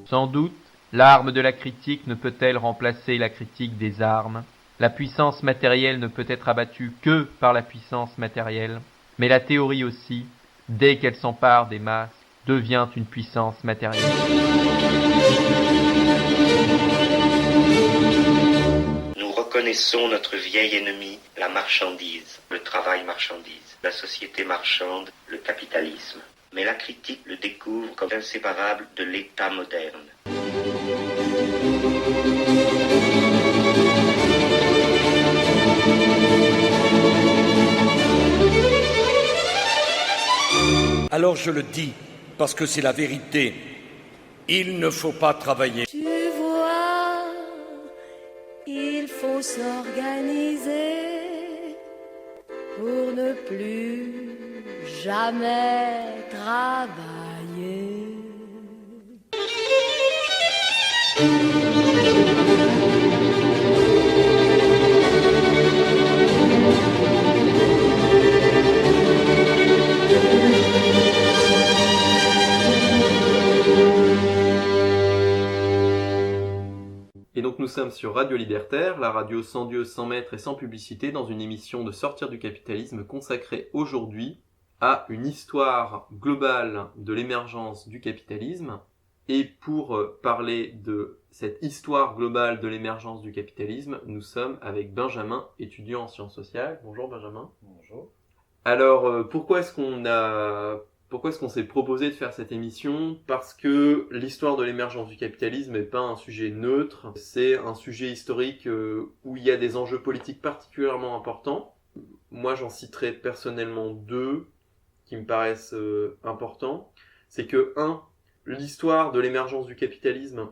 Sans doute, l'arme de la critique ne peut-elle remplacer la critique des armes. La puissance matérielle ne peut être abattue que par la puissance matérielle, mais la théorie aussi, dès qu'elle s'empare des masses, devient une puissance matérielle. Nous reconnaissons notre vieil ennemi, la marchandise, le travail marchandise, la société marchande, le capitalisme. Mais la critique le découvre comme inséparable de l'État moderne. Alors je le dis, parce que c'est la vérité. Il ne faut pas travailler. Tu vois, il faut s'organiser pour ne plus jamais travailler. Et donc nous sommes sur Radio Libertaire, la radio sans Dieu, sans maître et sans publicité, dans une émission de Sortir du capitalisme consacrée aujourd'hui à une histoire globale de l'émergence du capitalisme. Et pour parler de cette histoire globale de l'émergence du capitalisme, nous sommes avec Benjamin, étudiant en sciences sociales. Bonjour Benjamin. Bonjour. Alors pourquoi est-ce qu'on s'est proposé de faire cette émission ? Parce que l'histoire de l'émergence du capitalisme n'est pas un sujet neutre, c'est un sujet historique où il y a des enjeux politiques particulièrement importants. Moi, j'en citerai personnellement deux qui me paraissent importants. C'est que, l'histoire de l'émergence du capitalisme,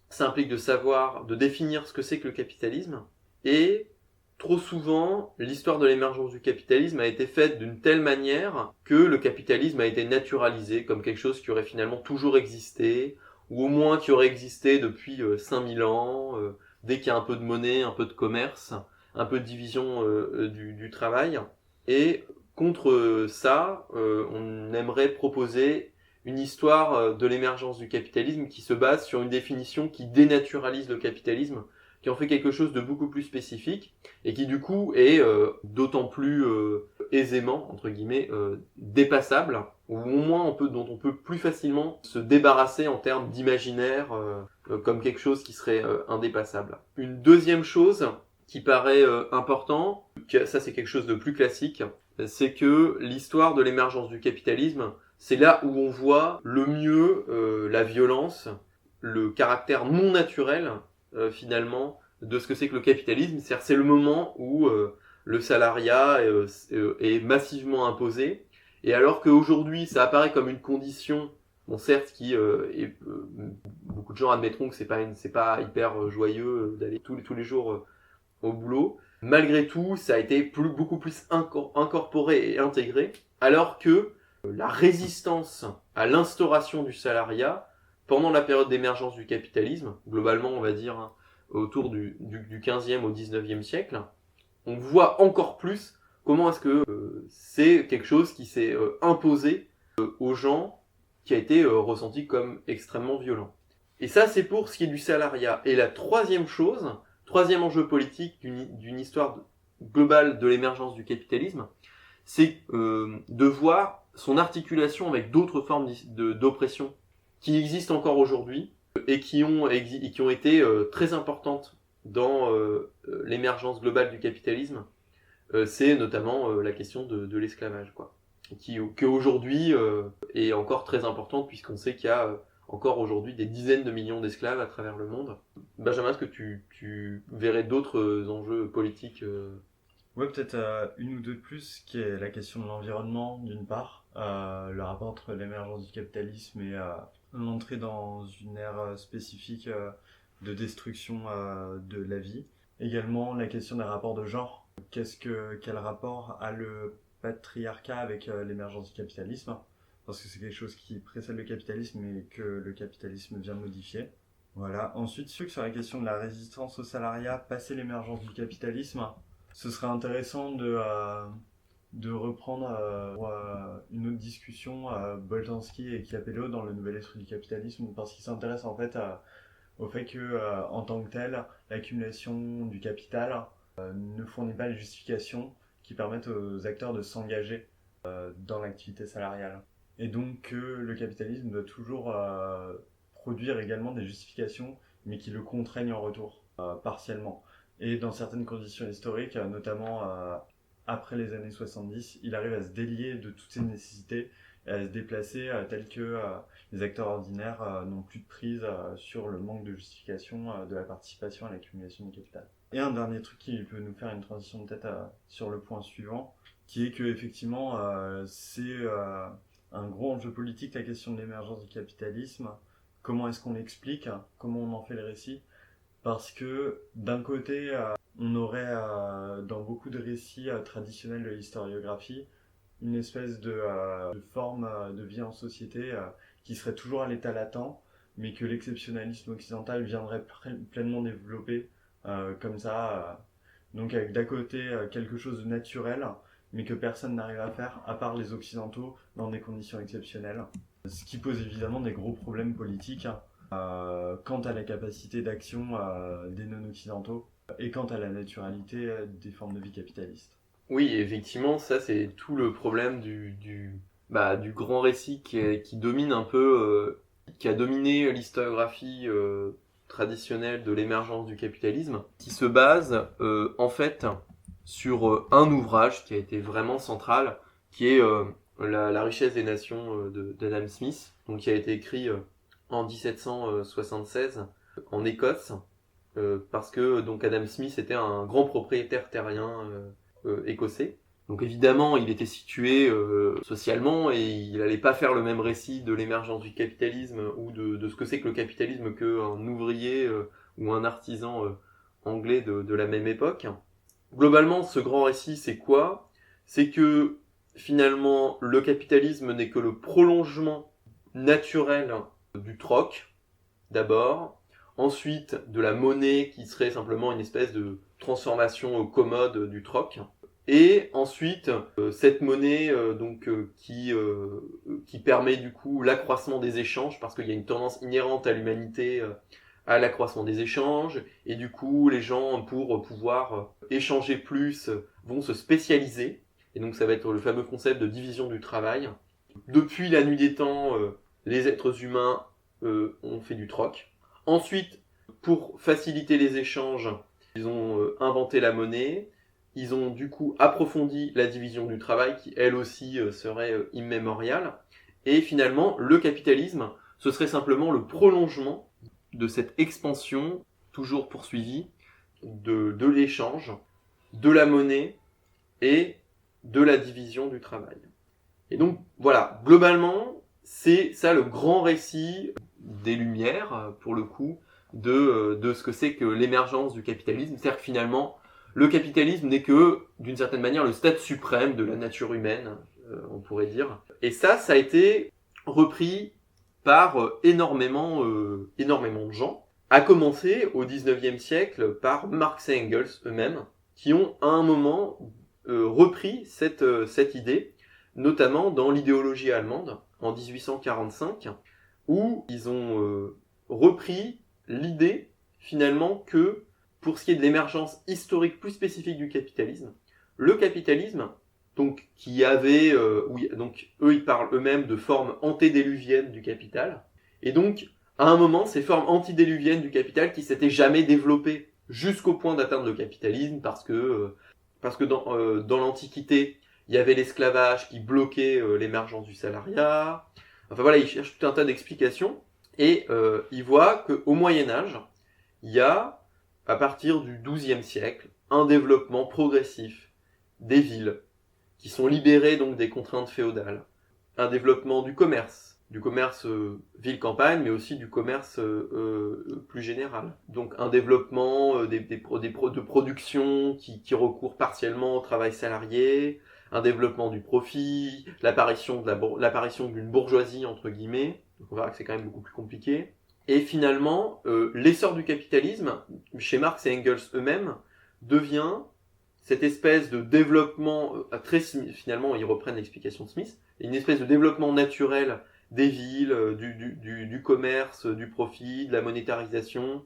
ça implique de définir ce que c'est que le capitalisme, et trop souvent, l'histoire de l'émergence du capitalisme a été faite d'une telle manière que le capitalisme a été naturalisé comme quelque chose qui aurait finalement toujours existé, ou au moins qui aurait existé depuis 5000 ans, dès qu'il y a un peu de monnaie, un peu de commerce, un peu de division du travail. Et contre ça, on aimerait proposer une histoire de l'émergence du capitalisme qui se base sur une définition qui dénaturalise le capitalisme, qui en fait quelque chose de beaucoup plus spécifique, et qui du coup est d'autant plus aisément, entre guillemets, dépassable, ou au moins dont on peut plus facilement se débarrasser en termes d'imaginaire, comme quelque chose qui serait indépassable. Une deuxième chose qui paraît important, ça c'est quelque chose de plus classique, c'est que l'histoire de l'émergence du capitalisme, c'est là où on voit le mieux la violence, le caractère non naturel finalement de ce que c'est que le capitalisme. C'est le moment où le salariat est massivement imposé, et alors qu'aujourd'hui ça apparaît comme une condition, bon certes beaucoup de gens admettront que c'est pas hyper joyeux d'aller tous les jours au boulot, malgré tout ça a été beaucoup plus incorporé et intégré, alors que la résistance à l'instauration du salariat pendant la période d'émergence du capitalisme, globalement on va dire autour du 15e au 19e siècle, on voit encore plus comment est-ce que c'est quelque chose qui s'est imposé aux gens, qui a été ressenti comme extrêmement violent. Et ça c'est pour ce qui est du salariat. Et la troisième enjeu politique d'une histoire globale de l'émergence du capitalisme, c'est de voir son articulation avec d'autres formes d'oppression qui existent encore aujourd'hui et qui ont été très importantes dans l'émergence globale du capitalisme. C'est notamment la question de l'esclavage, qui aujourd'hui est encore très importante, puisqu'on sait qu'il y a encore aujourd'hui des dizaines de millions d'esclaves à travers le monde. Benjamin, est-ce que tu verrais d'autres enjeux politiques Ouais, peut-être une ou deux de plus, qui est la question de l'environnement, d'une part, le rapport entre l'émergence du capitalisme et l'entrée dans une ère spécifique de destruction de la vie. Également, la question des rapports de genre. Quel rapport a le patriarcat avec l'émergence du capitalisme ? Parce que c'est quelque chose qui précède le capitalisme et que le capitalisme vient modifier. Voilà. Ensuite, sur la question de la résistance au salariat, passé l'émergence du capitalisme, ce serait intéressant de de reprendre une autre discussion Boltanski et Chiapello dans Le Nouvel Esprit du Capitalisme, parce qu'ils s'intéressent en fait au fait que, en tant que tel, l'accumulation du capital ne fournit pas les justifications qui permettent aux acteurs de s'engager dans l'activité salariale. Et donc que le capitalisme doit toujours produire également des justifications, mais qui le contraignent en retour, partiellement. Et dans certaines conditions historiques, notamment après les années 70, il arrive à se délier de toutes ces nécessités et à se déplacer tel que les acteurs ordinaires n'ont plus de prise sur le manque de justification de la participation à l'accumulation du capital. Et un dernier truc qui peut nous faire une transition peut-être sur le point suivant, qui est que effectivement c'est un gros enjeu politique, la question de l'émergence du capitalisme. Comment est-ce qu'on l'explique? Comment on en fait le récit? Parce que d'un côté, on aurait dans beaucoup de récits traditionnels de l'historiographie une espèce de forme de vie en société qui serait toujours à l'état latent, mais que l'exceptionnalisme occidental viendrait pleinement développer comme ça. Donc avec d'un côté quelque chose de naturel, mais que personne n'arrive à faire, à part les Occidentaux, dans des conditions exceptionnelles. Ce qui pose évidemment des gros problèmes politiques quant à la capacité d'action des non-occidentaux et quant à la naturalité des formes de vie capitalistes. Oui, effectivement, ça c'est tout le problème du grand récit qui domine un peu, qui a dominé l'historiographie traditionnelle de l'émergence du capitalisme, qui se base en fait sur un ouvrage qui a été vraiment central, qui est la richesse des nations d'Adam Smith, donc qui a été écrit en 1776 en Écosse, parce que donc Adam Smith était un grand propriétaire terrien écossais. Donc évidemment, il était situé socialement et il n'allait pas faire le même récit de l'émergence du capitalisme ou de ce que c'est que le capitalisme qu'un ouvrier ou un artisan anglais de la même époque. Globalement, ce grand récit, c'est quoi? C'est que finalement, le capitalisme n'est que le prolongement naturel du troc, d'abord, ensuite de la monnaie qui serait simplement une espèce de transformation commode du troc, et ensuite cette monnaie qui permet du coup l'accroissement des échanges, parce qu'il y a une tendance inhérente à l'humanité à l'accroissement des échanges, et du coup les gens pour pouvoir échanger plus vont se spécialiser, et donc ça va être le fameux concept de division du travail. Depuis la nuit des temps, les êtres humains ont fait du troc. Ensuite, pour faciliter les échanges, ils ont inventé la monnaie. Ils ont du coup approfondi la division du travail qui elle aussi serait immémoriale. Et finalement, le capitalisme, ce serait simplement le prolongement de cette expansion toujours poursuivie de l'échange, de la monnaie et de la division du travail. Et donc voilà, globalement, c'est ça le grand récit des Lumières, pour le coup, de ce que c'est que l'émergence du capitalisme. C'est-à-dire que finalement, le capitalisme n'est que, d'une certaine manière, le stade suprême de la nature humaine, on pourrait dire. Et ça a été repris par énormément de gens, à commencer au 19e siècle par Marx et Engels eux-mêmes, qui ont à un moment repris cette idée, notamment dans l'idéologie allemande, en 1845, où ils ont repris l'idée, finalement, que pour ce qui est de l'émergence historique plus spécifique du capitalisme, le capitalisme, donc qui avait, donc eux ils parlent eux-mêmes de formes antédiluviennes du capital, et donc à un moment ces formes antédiluviennes du capital qui s'étaient jamais développées jusqu'au point d'atteindre le capitalisme, parce que dans l'Antiquité il y avait l'esclavage qui bloquait l'émergence du salariat. Enfin voilà, ils cherchent tout un tas d'explications et ils voient qu'au Moyen-Âge il y a, à partir du XIIe siècle, un développement progressif des villes qui sont libérées donc des contraintes féodales, un développement du commerce ville-campagne, mais aussi du commerce plus général. Donc un développement de production qui recourt partiellement au travail salarié, un développement du profit, l'apparition d'une bourgeoisie entre guillemets. Donc on verra que c'est quand même beaucoup plus compliqué. Et finalement, l'essor du capitalisme, chez Marx et Engels eux-mêmes, devient cette espèce de développement finalement, ils reprennent l'explication de Smith, une espèce de développement naturel des villes, du commerce, du profit, de la monétarisation,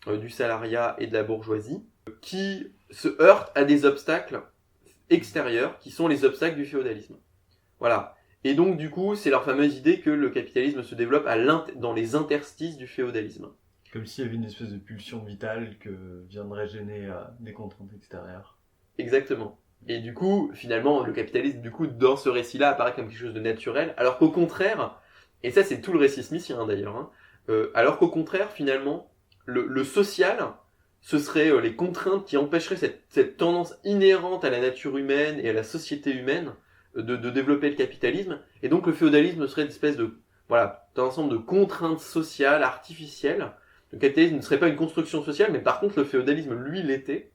du salariat et de la bourgeoisie, qui se heurtent à des obstacles extérieurs, qui sont les obstacles du féodalisme. Voilà. Et donc, du coup, c'est leur fameuse idée que le capitalisme se développe dans les interstices du féodalisme. Comme s'il y avait une espèce de pulsion vitale que viendrait gêner des contraintes extérieures. Exactement. Et du coup, finalement, le capitalisme, du coup, dans ce récit-là, apparaît comme quelque chose de naturel, alors qu'au contraire, et ça c'est tout le récit smithien d'ailleurs, alors qu'au contraire, finalement, le social, ce serait les contraintes qui empêcheraient cette tendance inhérente à la nature humaine et à la société humaine de développer le capitalisme, et donc le féodalisme serait une espèce de, voilà, d'un ensemble de contraintes sociales, artificielles. Le capitalisme ne serait pas une construction sociale, mais par contre le féodalisme, lui, l'était.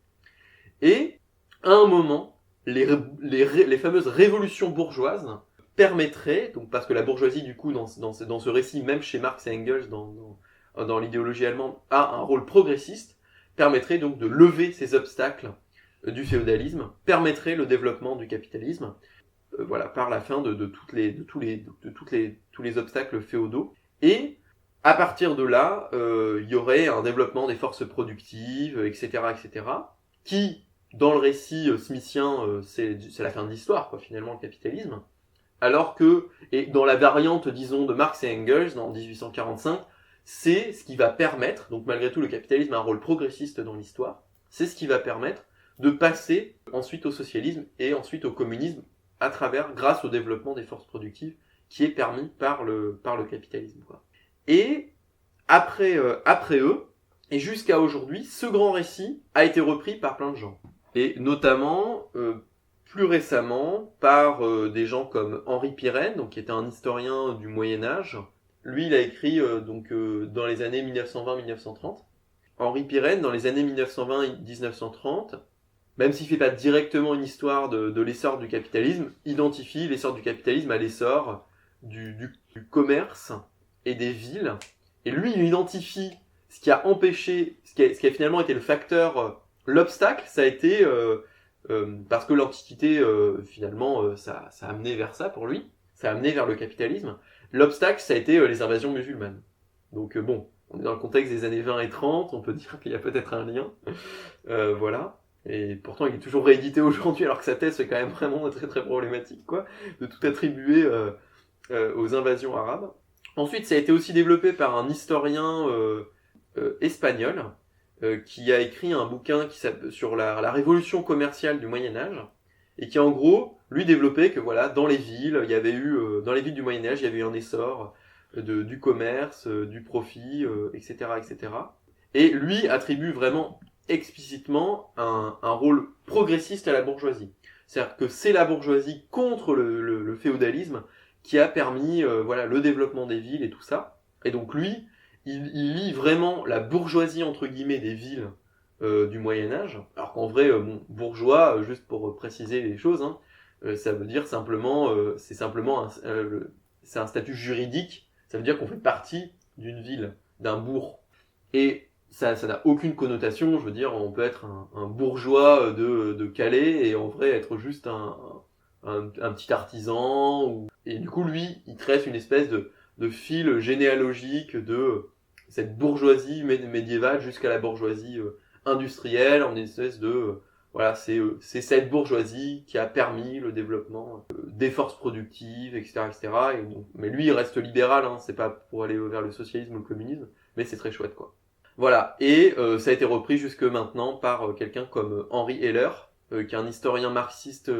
Et, à un moment, les fameuses révolutions bourgeoises permettraient, donc parce que la bourgeoisie, du coup, dans ce récit, même chez Marx et Engels, dans l'idéologie allemande, a un rôle progressiste, permettrait donc de lever ces obstacles du féodalisme, permettrait le développement du capitalisme, voilà, par la fin de tous les obstacles féodaux. Et à partir de là, il y aurait un développement des forces productives, etc., qui, dans le récit smithien, c'est la fin de l'histoire, quoi, finalement, le capitalisme. Alors que, et dans la variante, disons, de Marx et Engels, en 1845, c'est ce qui va permettre, donc malgré tout, le capitalisme a un rôle progressiste dans l'histoire, c'est ce qui va permettre de passer ensuite au socialisme et ensuite au communisme, grâce au développement des forces productives qui est permis par le capitalisme, quoi. Et après eux, et jusqu'à aujourd'hui, ce grand récit a été repris par plein de gens. Et notamment, plus récemment, par des gens comme Henri Pirenne, donc, qui était un historien du Moyen-Âge. Lui, il a écrit dans les années 1920-1930. Henri Pirenne, dans les années 1920-1930, même s'il ne fait pas directement une histoire de l'essor du capitalisme, identifie l'essor du capitalisme à l'essor du commerce et des villes. Et lui, il identifie ce qui a empêché, ce qui a finalement été le facteur, l'obstacle, ça a été, parce que l'Antiquité, finalement, ça a amené vers ça pour lui, ça a amené vers le capitalisme. L'obstacle, ça a été les invasions musulmanes. Donc bon, on est dans le contexte des années 20 et 30, on peut dire qu'il y a peut-être un lien. Voilà. Et pourtant, il est toujours réédité aujourd'hui, alors que sa thèse, c'est quand même vraiment très très problématique, quoi, de tout attribuer aux invasions arabes. Ensuite, ça a été aussi développé par un historien espagnol qui a écrit un bouquin sur la révolution commerciale du Moyen-Âge, et qui en gros, lui développait que voilà, dans les villes, il y avait eu, dans les villes du Moyen-Âge, il y avait eu un essor du commerce, du profit, etc., etc. Et lui attribue vraiment explicitement un rôle progressiste à la bourgeoisie. C'est-à-dire que c'est la bourgeoisie contre le féodalisme qui a permis voilà, le développement des villes et tout ça. Et donc lui, il lie vraiment la bourgeoisie entre guillemets des villes du Moyen-Âge, alors qu'en vrai, bourgeois, juste pour préciser les choses, hein, ça veut dire simplement, c'est un statut juridique, ça veut dire qu'on fait partie d'une ville, d'un bourg. Et ça n'a aucune connotation, je veux dire, on peut être un bourgeois de Calais et en vrai être juste un petit artisan. Et du coup, lui, il tresse une espèce de fil généalogique de cette bourgeoisie médiévale jusqu'à la bourgeoisie industrielle, en espèce de... voilà, c'est cette bourgeoisie qui a permis le développement des forces productives, etc. etc. Et donc, mais lui, il reste libéral, hein, c'est pas pour aller vers le socialisme ou le communisme, mais c'est très chouette, quoi. Voilà, et ça a été repris jusque maintenant par quelqu'un comme Henry Heller, qui est un historien marxiste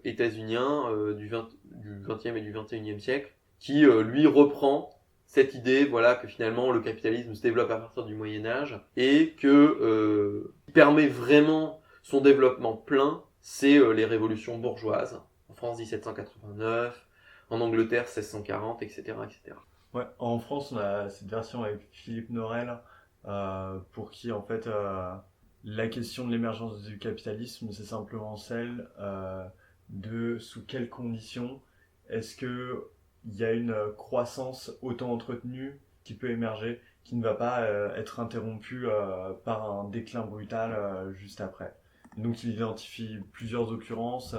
états-unien du 20e et du 21e siècle, qui lui reprend cette idée, voilà, que finalement le capitalisme se développe à partir du Moyen-Âge et que permet vraiment son développement plein, c'est les révolutions bourgeoises. En France 1789, en Angleterre 1640, etc., etc. Ouais, en France on a cette version avec Philippe Norel, pour qui en fait la question de l'émergence du capitalisme, c'est simplement celle de sous quelles conditions est-ce que il y a une croissance auto-entretenue qui peut émerger, qui ne va pas être interrompue par un déclin brutal juste après. Donc il identifie plusieurs occurrences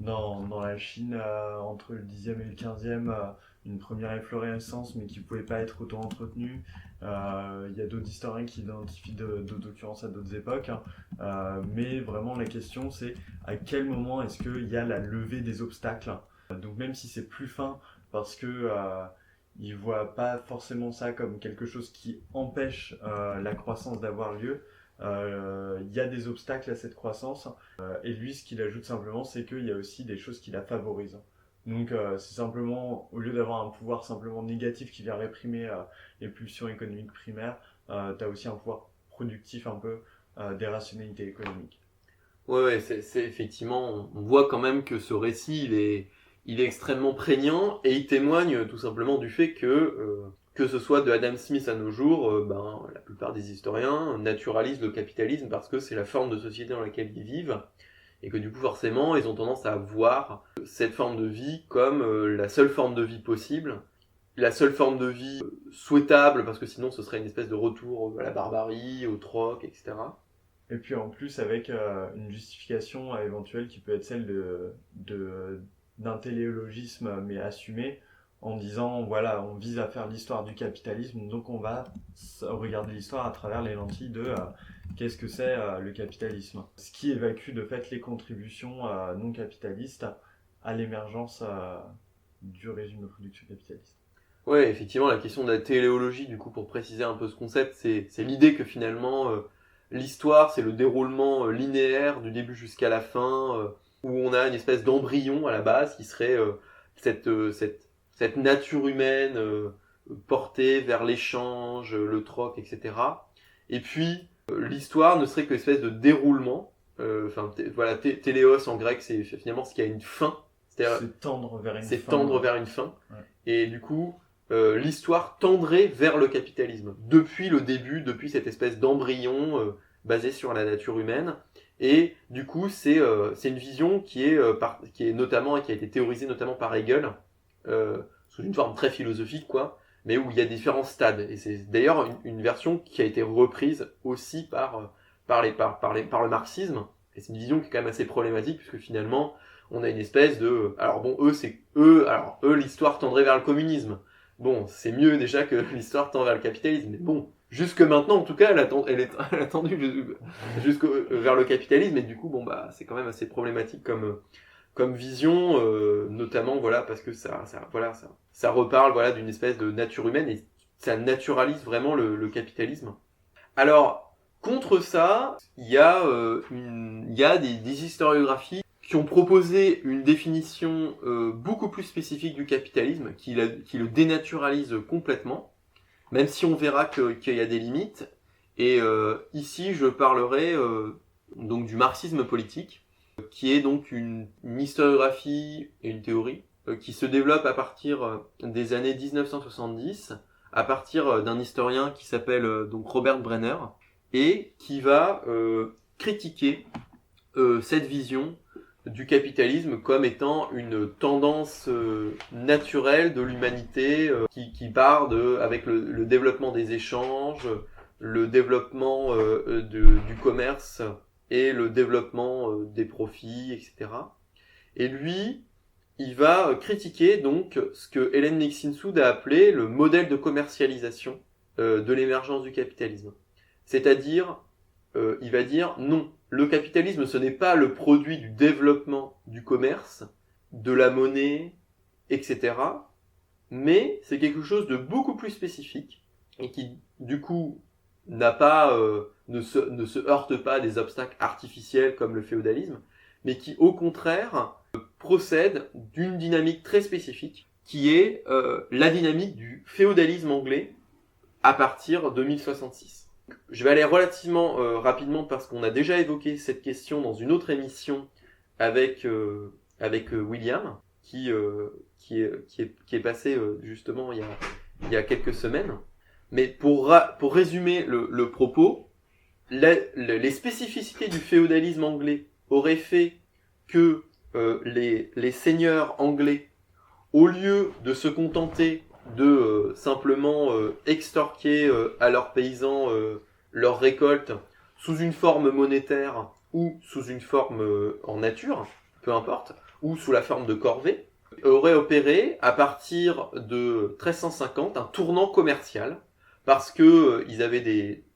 dans la Chine entre le 10e et le 15e, une première efflorescence mais qui ne pouvait pas être autant entretenue. Il y a d'autres historiens qui identifient d'autres occurrences à d'autres époques, mais vraiment la question c'est à quel moment est-ce qu'il y a la levée des obstacles. Donc même si c'est plus fin parce que ils ne voient pas forcément ça comme quelque chose qui empêche la croissance d'avoir lieu, il y a des obstacles à cette croissance, et lui ce qu'il ajoute simplement c'est qu'il y a aussi des choses qui la favorisent. Donc c'est simplement, au lieu d'avoir un pouvoir simplement négatif qui vient réprimer les pulsions économiques primaires, tu as aussi un pouvoir productif un peu des rationalités économiques. Ouais, c'est effectivement, on voit quand même que ce récit, il est extrêmement prégnant et il témoigne tout simplement du fait que ce soit de Adam Smith à nos jours, la plupart des historiens naturalisent le capitalisme parce que c'est la forme de société dans laquelle ils vivent et que du coup forcément ils ont tendance à voir cette forme de vie comme la seule forme de vie possible, la seule forme de vie souhaitable parce que sinon ce serait une espèce de retour à la barbarie, au troc, etc. Et puis en plus avec une justification éventuelle qui peut être celle d'un téléologisme mais assumé, en disant voilà, on vise à faire l'histoire du capitalisme, donc on va regarder l'histoire à travers les lentilles de qu'est-ce que c'est le capitalisme. Ce qui évacue de fait les contributions non capitalistes à l'émergence du régime de production capitaliste. Ouais, effectivement, la question de la téléologie, du coup, pour préciser un peu ce concept, c'est l'idée que finalement, l'histoire, c'est le déroulement linéaire du début jusqu'à la fin, où on a une espèce d'embryon à la base qui serait cette nature humaine portée vers l'échange, le troc, etc. Et puis, l'histoire ne serait que espèce de déroulement. Téléos en grec, c'est finalement ce qui a une fin. C'est tendre vers une fin. C'est tendre vers une fin. Ouais. Et du coup, l'histoire tendrait vers le capitalisme. Depuis le début, depuis cette espèce d'embryon basé sur la nature humaine. Et du coup, c'est une vision qui est notamment, et qui a été théorisée notamment par Hegel, sous une forme très philosophique, quoi, mais où il y a différents stades. Et c'est d'ailleurs une version qui a été reprise aussi par le marxisme. Et c'est une vision qui est quand même assez problématique, puisque finalement, on a une espèce de... Alors bon, eux, l'histoire tendrait vers le communisme. Bon, c'est mieux déjà que l'histoire tend vers le capitalisme. Mais bon, jusque maintenant, en tout cas, elle a tendu vers le capitalisme. Et du coup, c'est quand même assez problématique comme vision, notamment parce que ça reparle d'une espèce de nature humaine et ça naturalise vraiment le capitalisme. Alors, contre ça, il y a des historiographies qui ont proposé une définition beaucoup plus spécifique du capitalisme, qui le dénaturalise complètement, même si on verra qu'il y a des limites. Et ici, je parlerai donc du marxisme politique, qui est donc une historiographie et une théorie qui se développe à partir des années 1970, à partir d'un historien qui s'appelle donc Robert Brenner, et qui va critiquer cette vision du capitalisme comme étant une tendance naturelle de l'humanité qui part avec le développement des échanges, le développement du commerce et le développement des profits, etc. Et lui, il va critiquer donc ce que Hélène Nixon-Sood a appelé le modèle de commercialisation de l'émergence du capitalisme. C'est-à-dire, il va dire non, le capitalisme ce n'est pas le produit du développement du commerce, de la monnaie, etc. Mais c'est quelque chose de beaucoup plus spécifique et qui, du coup, ne se heurte pas à des obstacles artificiels comme le féodalisme, mais qui, au contraire, procède d'une dynamique très spécifique, qui est la dynamique du féodalisme anglais à partir de 1066. Je vais aller relativement rapidement parce qu'on a déjà évoqué cette question dans une autre émission avec William, qui est passé justement il y a quelques semaines. Mais pour résumer le propos, les spécificités du féodalisme anglais auraient fait que les seigneurs anglais, au lieu de se contenter de simplement extorquer à leurs paysans leurs récoltes sous une forme monétaire ou sous une forme en nature, peu importe, ou sous la forme de corvée, aurait opéré à partir de 1350 un tournant commercial, parce que ils avaient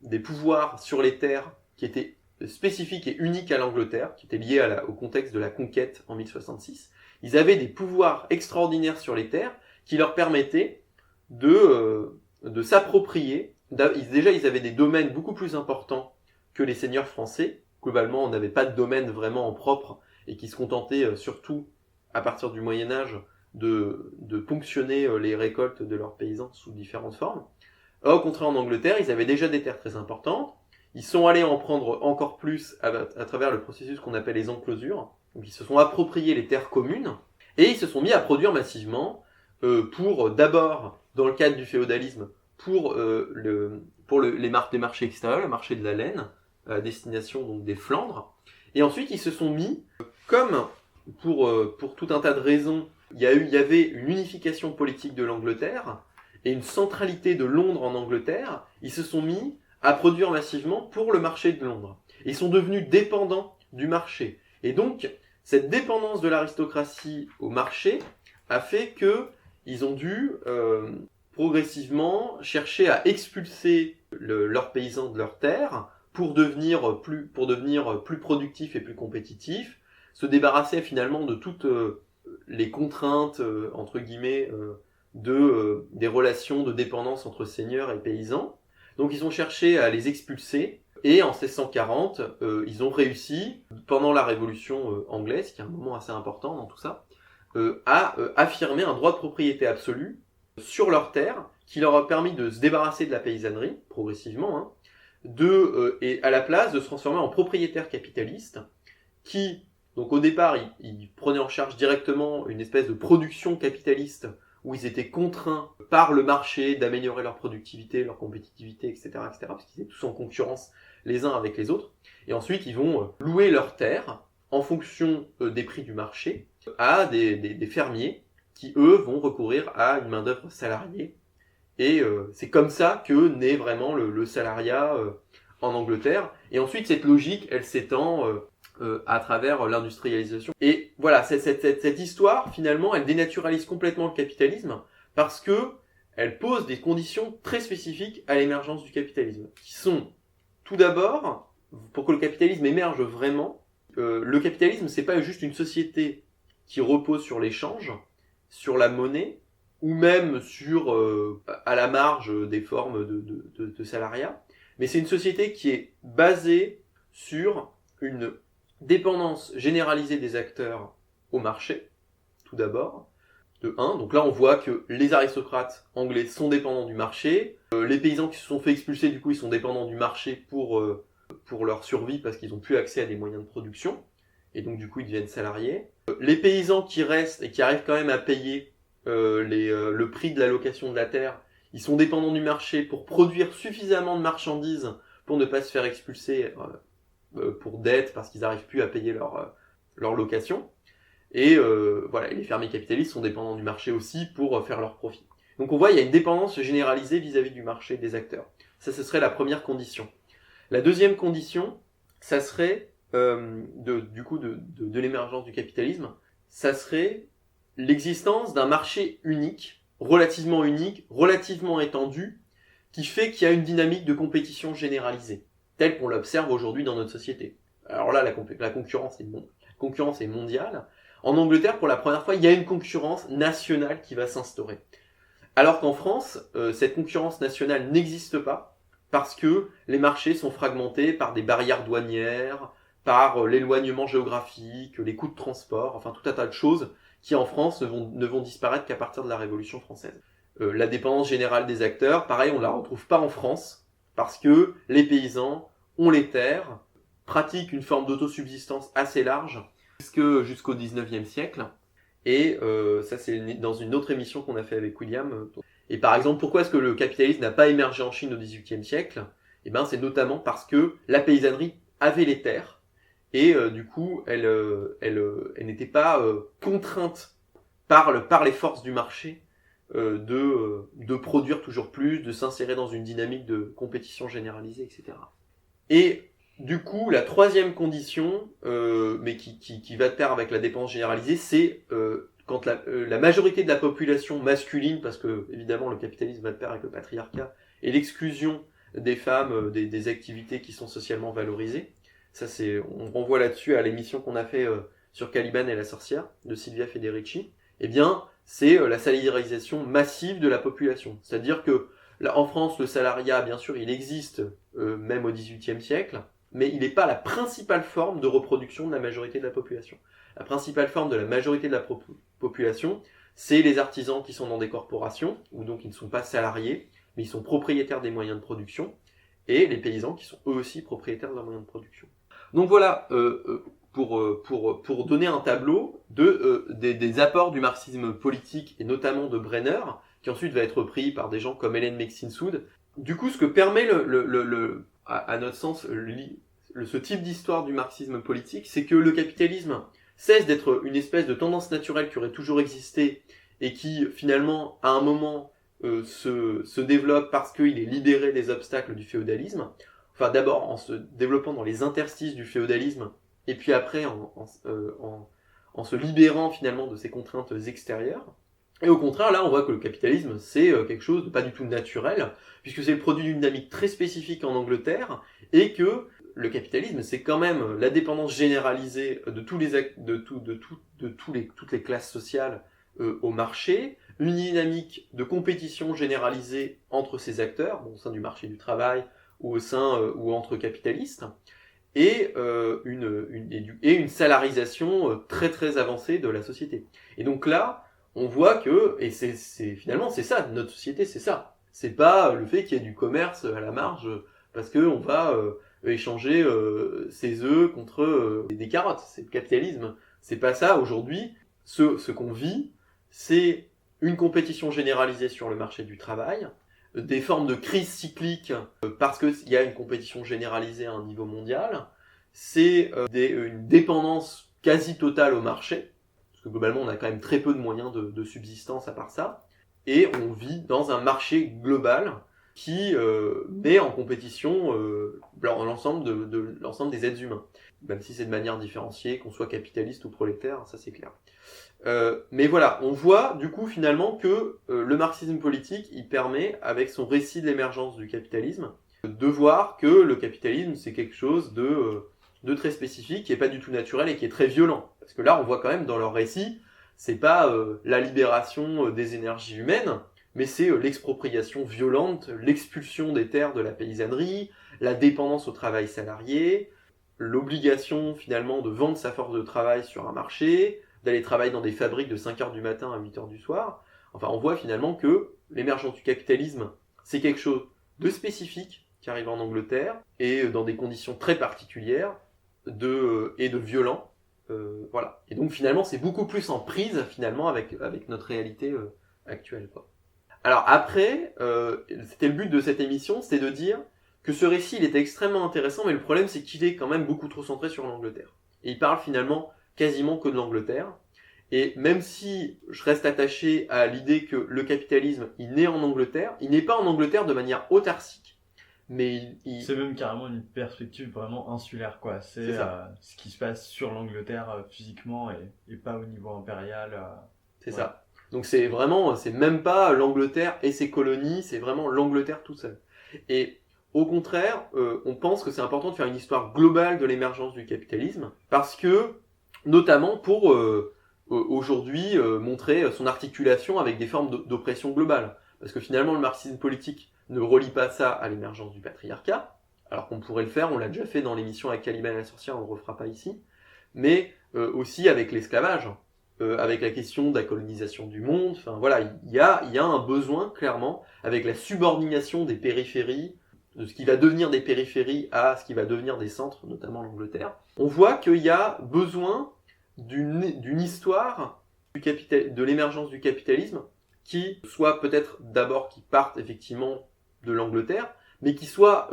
des pouvoirs sur les terres qui étaient spécifiques et uniques à l'Angleterre, qui étaient liés au contexte de la conquête en 1066. Ils avaient des pouvoirs extraordinaires sur les terres qui leur permettaient de s'approprier. Déjà, ils avaient des domaines beaucoup plus importants que les seigneurs français. Globalement, on n'avait pas de domaine vraiment en propre et qui se contentaient surtout, à partir du Moyen-Âge, de ponctionner les récoltes de leurs paysans sous différentes formes. Au contraire, en Angleterre, ils avaient déjà des terres très importantes. Ils sont allés en prendre encore plus à travers le processus qu'on appelle les enclosures. Donc, ils se sont appropriés les terres communes et ils se sont mis à produire massivement pour d'abord, dans le cadre du féodalisme, pour les marchés extérieurs, le marché de la laine, à destination donc des Flandres. Et ensuite, ils se sont mis, comme pour tout un tas de raisons, il y avait une unification politique de l'Angleterre et une centralité de Londres en Angleterre, ils se sont mis à produire massivement pour le marché de Londres. Ils sont devenus dépendants du marché. Et donc, cette dépendance de l'aristocratie au marché a fait qu'ils ont dû progressivement chercher à expulser leurs paysans de leurs terres pour devenir plus productifs et plus compétitifs, se débarrasser finalement de toutes les contraintes, entre guillemets, des relations de dépendance entre seigneurs et paysans. Donc ils ont cherché à les expulser, et en 1640, ils ont réussi, pendant la Révolution anglaise, qui est un moment assez important dans tout ça, à affirmer un droit de propriété absolu sur leurs terres, qui leur a permis de se débarrasser de la paysannerie, progressivement, et à la place de se transformer en propriétaires capitalistes, qui, donc au départ, ils prenaient en charge directement une espèce de production capitaliste, où ils étaient contraints par le marché d'améliorer leur productivité, leur compétitivité, etc., parce qu'ils étaient tous en concurrence les uns avec les autres. Et ensuite, ils vont louer leurs terres en fonction des prix du marché à des fermiers qui, eux, vont recourir à une main-d'œuvre salariée. Et c'est comme ça que naît vraiment le salariat en Angleterre. Et ensuite, cette logique, elle s'étend à travers l'industrialisation. Et voilà, cette histoire, finalement, elle dénaturalise complètement le capitalisme parce que elle pose des conditions très spécifiques à l'émergence du capitalisme, qui sont, tout d'abord, pour que le capitalisme émerge vraiment, le capitalisme, c'est pas juste une société qui repose sur l'échange, sur la monnaie, ou même sur, à la marge des formes de salariat, mais c'est une société qui est basée sur une dépendance généralisée des acteurs au marché, tout d'abord, de 1. Donc là, on voit que les aristocrates anglais sont dépendants du marché, les paysans qui se sont fait expulser, du coup, ils sont dépendants du marché pour leur survie, parce qu'ils n'ont plus accès à des moyens de production, et donc du coup, ils deviennent salariés. Les paysans qui restent et qui arrivent quand même à payer le prix de la location de la terre, ils sont dépendants du marché pour produire suffisamment de marchandises pour ne pas se faire expulser pour dette parce qu'ils n'arrivent plus à payer leur location. Et voilà, les fermiers capitalistes sont dépendants du marché aussi pour faire leur profit. Donc on voit, il y a une dépendance généralisée vis-à-vis du marché des acteurs. Ça, ce serait la première condition. La deuxième condition, ça serait de l'émergence du capitalisme, ça serait l'existence d'un marché unique, relativement étendu, qui fait qu'il y a une dynamique de compétition généralisée, telle qu'on l'observe aujourd'hui dans notre société. Alors là, la concurrence est mondiale. En Angleterre, pour la première fois, il y a une concurrence nationale qui va s'instaurer. Alors qu'en France, cette concurrence nationale n'existe pas, parce que les marchés sont fragmentés par des barrières douanières, par l'éloignement géographique, les coûts de transport, enfin tout un tas de choses qui en France ne vont disparaître qu'à partir de la Révolution française. La dépendance générale des acteurs, pareil, on la retrouve pas en France, parce que les paysans ont les terres, pratiquent une forme d'autosubsistance assez large, jusqu'au 19e siècle, et ça c'est dans une autre émission qu'on a fait avec William. Et par exemple, pourquoi est-ce que le capitalisme n'a pas émergé en Chine au 18e siècle ? Eh ben, c'est notamment parce que la paysannerie avait les terres, et du coup, elle n'était pas contrainte par les forces du marché de produire toujours plus, de s'insérer dans une dynamique de compétition généralisée, etc. Et du coup, la troisième condition, mais qui va de pair avec la dépendance généralisée, c'est quand la majorité de la population masculine, parce que évidemment le capitalisme va de pair avec le patriarcat, et l'exclusion des femmes des activités qui sont socialement valorisées. Ça, on renvoie là-dessus à l'émission qu'on a fait sur Caliban et la sorcière de Silvia Federici. Eh bien, c'est la salarisation massive de la population. C'est-à-dire que là, en France, le salariat, bien sûr, il existe même au XVIIIe siècle, mais il n'est pas la principale forme de reproduction de la majorité de la population. La principale forme de la majorité de la population, c'est les artisans qui sont dans des corporations, ou donc ils ne sont pas salariés, mais ils sont propriétaires des moyens de production, et les paysans qui sont eux aussi propriétaires de leurs moyens de production. Donc voilà, pour donner un tableau des apports du marxisme politique, et notamment de Brenner, qui ensuite va être repris par des gens comme Hélène Mexin-Soud. Du coup, ce que permet à notre sens ce type d'histoire du marxisme politique, c'est que le capitalisme cesse d'être une espèce de tendance naturelle qui aurait toujours existé et qui finalement à un moment se développe parce qu'il est libéré des obstacles du féodalisme. Enfin d'abord en se développant dans les interstices du féodalisme et puis après en se libérant finalement de ces contraintes extérieures. Et au contraire, là, on voit que le capitalisme, c'est quelque chose de pas du tout naturel, puisque c'est le produit d'une dynamique très spécifique en Angleterre, et que le capitalisme, c'est quand même la dépendance généralisée de toutes les classes sociales au marché, une dynamique de compétition généralisée entre ces acteurs, au sein du marché du travail ou ou entre capitalistes, et une salarisation très très avancée de la société. Et donc là, on voit que, et finalement c'est ça, notre société c'est ça. C'est pas le fait qu'il y ait du commerce à la marge parce qu'on va échanger ses œufs contre des carottes. C'est le capitalisme. C'est pas ça aujourd'hui. Ce qu'on vit, c'est une compétition généralisée sur le marché du travail, des formes de crise cyclique parce qu'il y a une compétition généralisée à un niveau mondial, c'est une dépendance quasi totale au marché, parce que globalement on a quand même très peu de moyens de subsistance à part ça, et on vit dans un marché global qui met en compétition l'ensemble des êtres humains, même si c'est de manière différenciée, qu'on soit capitaliste ou prolétaire, ça c'est clair. Mais voilà, on voit du coup finalement que le marxisme politique, il permet, avec son récit de l'émergence du capitalisme, de voir que le capitalisme c'est quelque chose de très spécifique, qui est pas du tout naturel et qui est très violent. Parce que là, on voit quand même dans leur récit, c'est pas la libération des énergies humaines, mais c'est l'expropriation violente, l'expulsion des terres de la paysannerie, la dépendance au travail salarié, l'obligation finalement de vendre sa force de travail sur un marché, d'aller travailler dans des fabriques de 5h du matin à 8h du soir. Enfin, on voit finalement que l'émergence du capitalisme, c'est quelque chose de spécifique qui arrive en Angleterre, et dans des conditions très particulières, et de violent. Voilà. Et donc finalement, c'est beaucoup plus en prise finalement avec notre réalité actuelle, quoi. Alors après, c'était le but de cette émission, c'est de dire que ce récit, il était extrêmement intéressant, mais le problème, c'est qu'il est quand même beaucoup trop centré sur l'Angleterre. Et il parle finalement quasiment que de l'Angleterre. Et même si je reste attaché à l'idée que le capitalisme, il naît en Angleterre, il n'est pas en Angleterre de manière autarcique, mais c'est même carrément une perspective vraiment insulaire, quoi. C'est ce qui se passe sur l'Angleterre physiquement et pas au niveau impérial. C'est ça. Donc c'est même pas l'Angleterre et ses colonies, c'est vraiment l'Angleterre tout seul. Et au contraire, on pense que c'est important de faire une histoire globale de l'émergence du capitalisme, parce que, notamment pour aujourd'hui montrer son articulation avec des formes d'oppression globale. Parce que finalement, le marxisme politique ne relie pas ça à l'émergence du patriarcat, alors qu'on pourrait le faire, on l'a déjà fait dans l'émission avec Caliban et la sorcière, on ne le refera pas ici, mais aussi avec l'esclavage, avec la question de la colonisation du monde. Enfin voilà, il y a un besoin, clairement, avec la subordination des périphéries, de ce qui va devenir des périphéries à ce qui va devenir des centres, notamment l'Angleterre. On voit qu'il y a besoin d'une histoire de l'émergence du capitalisme qui soit peut-être d'abord qui parte effectivement de l'Angleterre, mais qui soit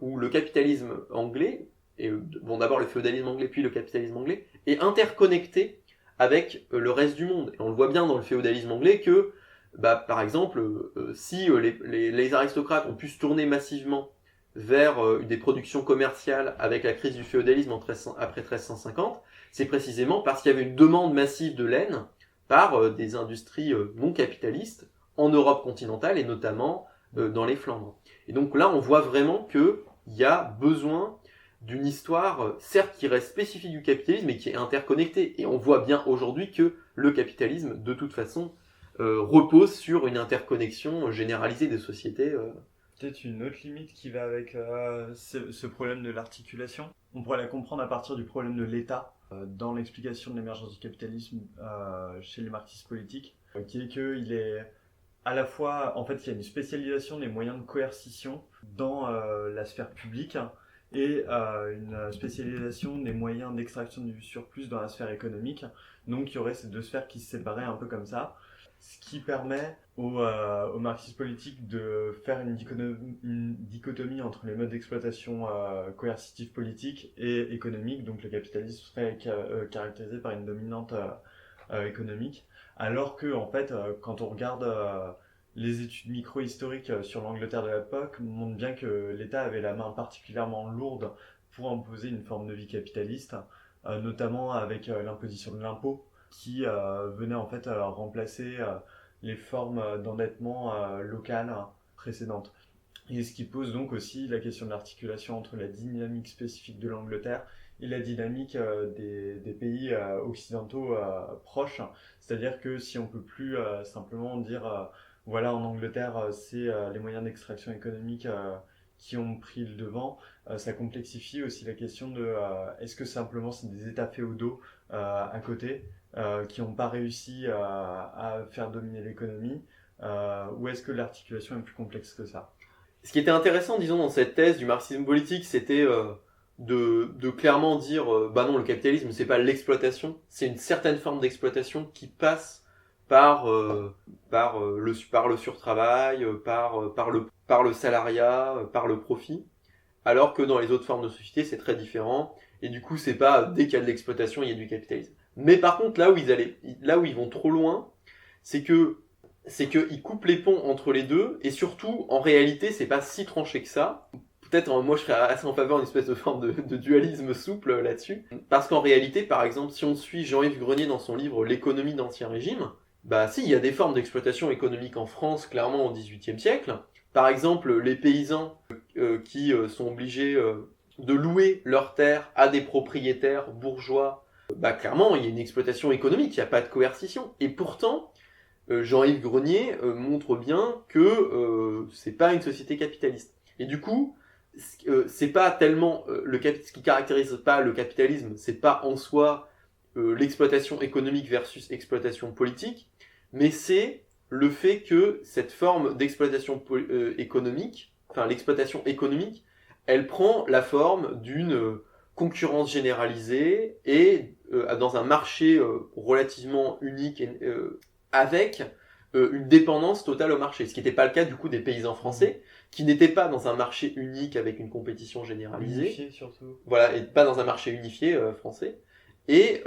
où le capitalisme anglais, d'abord le féodalisme anglais puis le capitalisme anglais, est interconnecté avec le reste du monde. Et on le voit bien dans le féodalisme anglais que, par exemple, si les aristocrates ont pu se tourner massivement vers des productions commerciales avec la crise du féodalisme après 1350, c'est précisément parce qu'il y avait une demande massive de laine par des industries non capitalistes en Europe continentale et notamment dans les Flandres. Et donc là, on voit vraiment qu'il y a besoin d'une histoire, certes qui reste spécifique du capitalisme, mais qui est interconnectée. Et on voit bien aujourd'hui que le capitalisme, de toute façon, repose sur une interconnexion généralisée des sociétés. Peut-être une autre limite qui va avec ce problème de l'articulation. On pourrait la comprendre à partir du problème de l'État dans l'explication de l'émergence du capitalisme chez les marxistes politiques, qui est qu'il est à la fois, en fait, il y a une spécialisation des moyens de coercition dans la sphère publique et une spécialisation des moyens d'extraction du surplus dans la sphère économique. Donc il y aurait ces deux sphères qui se séparaient un peu comme ça, ce qui permet aux marxistes politiques de faire une dichotomie entre les modes d'exploitation coercitive politique et économique. Donc le capitalisme serait caractérisé par une dominante économique, alors que en fait quand on regarde les études micro-historiques sur l'Angleterre de l'époque montrent bien que l'État avait la main particulièrement lourde pour imposer une forme de vie capitaliste, notamment avec l'imposition de l'impôt, qui venait en fait remplacer les formes d'endettement locales précédentes. Et ce qui pose donc aussi la question de l'articulation entre la dynamique spécifique de l'Angleterre et la dynamique des pays occidentaux proches. C'est-à-dire que si on peut plus simplement dire voilà, en Angleterre, c'est les moyens d'extraction économique qui ont pris le devant, ça complexifie aussi la question de est-ce que simplement c'est des États féodaux à côté qui n'ont pas réussi à faire dominer l'économie, ou est-ce que l'articulation est plus complexe que ça? Ce qui était intéressant, disons, dans cette thèse du marxisme politique, c'était de clairement dire bah non, le capitalisme, c'est pas l'exploitation, c'est une certaine forme d'exploitation qui passe par le surtravail, par le salariat, par le profit, alors que dans les autres formes de société, c'est très différent, et du coup, c'est pas dès qu'il y a de l'exploitation, il y a du capitalisme. Mais par contre, là où ils vont trop loin, c'est qu'ils coupent les ponts entre les deux, et surtout, en réalité, c'est pas si tranché que ça. Peut-être, moi, je serais assez en faveur d'une espèce de forme de dualisme souple là-dessus. Parce qu'en réalité, par exemple, si on suit Jean-Yves Grenier dans son livre « L'économie d'Ancien Régime », bah si, il y a des formes d'exploitation économique en France, clairement, au XVIIIe siècle. Par exemple, les paysans qui sont obligés de louer leurs terres à des propriétaires bourgeois, bah clairement, il y a une exploitation économique, il n'y a pas de coercition. Et pourtant, Jean-Yves Grenier montre bien que c'est pas une société capitaliste. Et du coup, c'est pas tellement ce qui caractérise pas le capitalisme, c'est pas en soi l'exploitation économique versus exploitation politique, mais c'est le fait que cette forme d'exploitation économique, enfin l'exploitation économique, elle prend la forme d'une concurrence généralisée et dans un marché relativement unique avec une dépendance totale au marché, ce qui n'était pas le cas du coup des paysans français, qui n'étaient pas dans un marché unique avec une compétition généralisée, Unifié surtout. Voilà, et pas dans un marché unifié français, et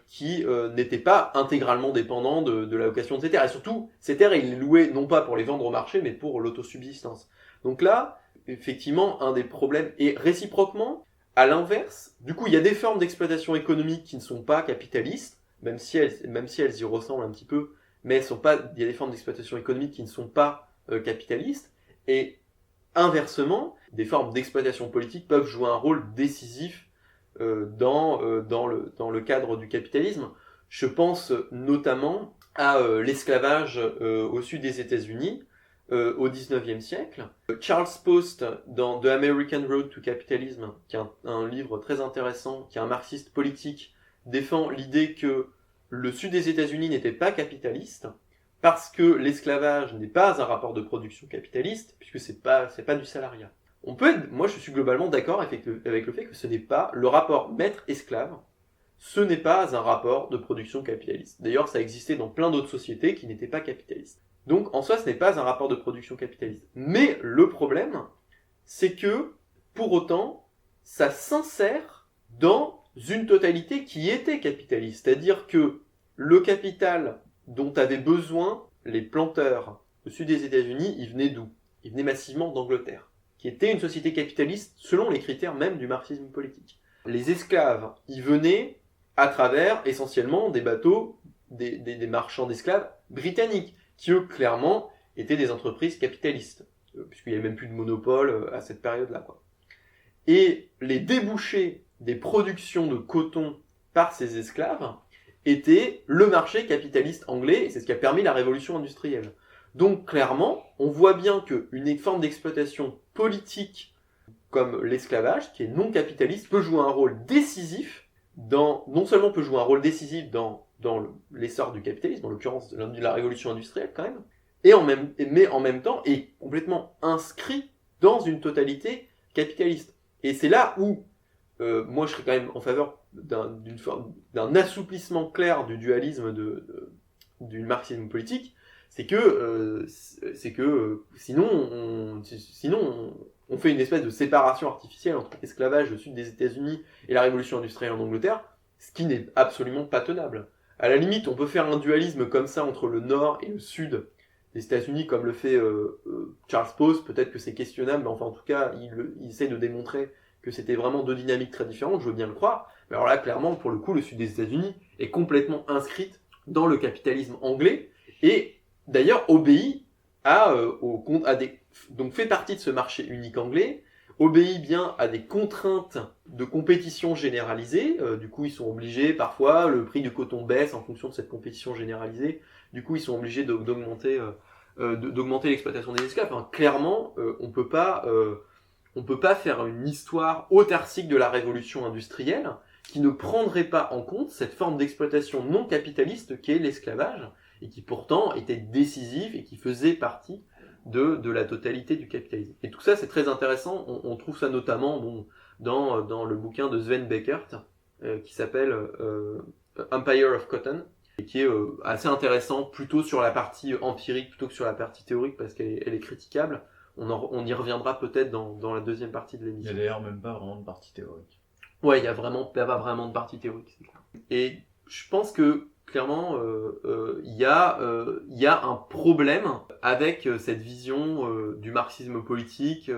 qui n'étaient pas intégralement dépendants de la location de ces terres. Et surtout, ces terres, ils les louaient non pas pour les vendre au marché, mais pour l'autosubsistance. Donc là, effectivement, un des problèmes, et réciproquement, à l'inverse, du coup, il y a des formes d'exploitation économique qui ne sont pas capitalistes, même si elles y ressemblent un petit peu, mais il y a des formes d'exploitation économique qui ne sont pas capitalistes, et inversement, des formes d'exploitation politique peuvent jouer un rôle décisif dans le cadre du capitalisme. Je pense notamment à l'esclavage au sud des États-Unis au XIXe siècle. Charles Post, dans The American Road to Capitalism, qui est un livre très intéressant, qui est un marxiste politique, défend l'idée que le sud des États-Unis n'était pas capitaliste, parce que l'esclavage n'est pas un rapport de production capitaliste, puisque c'est pas du salariat. Moi je suis globalement d'accord avec le fait que ce n'est pas le rapport maître-esclave, ce n'est pas un rapport de production capitaliste. D'ailleurs, ça existait dans plein d'autres sociétés qui n'étaient pas capitalistes. Donc, en soi, ce n'est pas un rapport de production capitaliste. Mais le problème, c'est que, pour autant, ça s'insère dans une totalité qui était capitaliste. C'est-à-dire que le capital dont avaient besoin les planteurs au sud des États-Unis, il venait d'où? Il venait massivement d'Angleterre, qui était une société capitaliste selon les critères même du marxisme politique. Les esclaves y venaient à travers essentiellement des bateaux, des marchands d'esclaves britanniques, qui eux clairement étaient des entreprises capitalistes, puisqu'il n'y avait même plus de monopole à cette période-là, quoi. Et les débouchés des productions de coton par ces esclaves étaient le marché capitaliste anglais, et c'est ce qui a permis la révolution industrielle. Donc clairement, on voit bien qu'une forme d'exploitation politique comme l'esclavage, qui est non capitaliste, peut jouer un rôle décisif non seulement peut jouer un rôle décisif dans l'essor du capitalisme, en l'occurrence de la révolution industrielle quand même, mais en même temps est complètement inscrit dans une totalité capitaliste. Et c'est là où moi je serais quand même en faveur d'un assouplissement clair du dualisme du marxisme politique, c'est que sinon on fait une espèce de séparation artificielle entre l'esclavage au sud des États-Unis et la révolution industrielle en Angleterre, ce qui n'est absolument pas tenable. À la limite, on peut faire un dualisme comme ça entre le nord et le sud des États-Unis, comme le fait Charles Pause. Peut-être que c'est questionnable, mais enfin en tout cas, il essaie de démontrer que c'était vraiment deux dynamiques très différentes, je veux bien le croire. Mais alors là, clairement, pour le coup, le sud des États-Unis est complètement inscrite dans le capitalisme anglais, et d'ailleurs obéit donc fait partie de ce marché unique anglais, obéit bien à des contraintes de compétition généralisée. Du coup, ils sont obligés, parfois, le prix du coton baisse en fonction de cette compétition généralisée. Du coup, ils sont obligés d'augmenter l'exploitation des esclaves. Enfin, clairement, on peut pas faire une histoire autarcique de la révolution industrielle qui ne prendrait pas en compte cette forme d'exploitation non capitaliste qu'est l'esclavage, et qui pourtant était décisif et qui faisait partie de la totalité du capitalisme. Et tout ça, c'est très intéressant. On trouve ça notamment dans le bouquin de Sven Beckert, qui s'appelle Empire of Cotton, et qui est assez intéressant, plutôt sur la partie empirique plutôt que sur la partie théorique, parce qu'elle est critiquable. On y reviendra peut-être dans la deuxième partie de l'émission. Il y a d'ailleurs même pas vraiment de partie théorique. Ouais, il y a pas vraiment de partie théorique, c'est clair. Et je pense que clairement, il y a un problème avec cette vision du marxisme politique,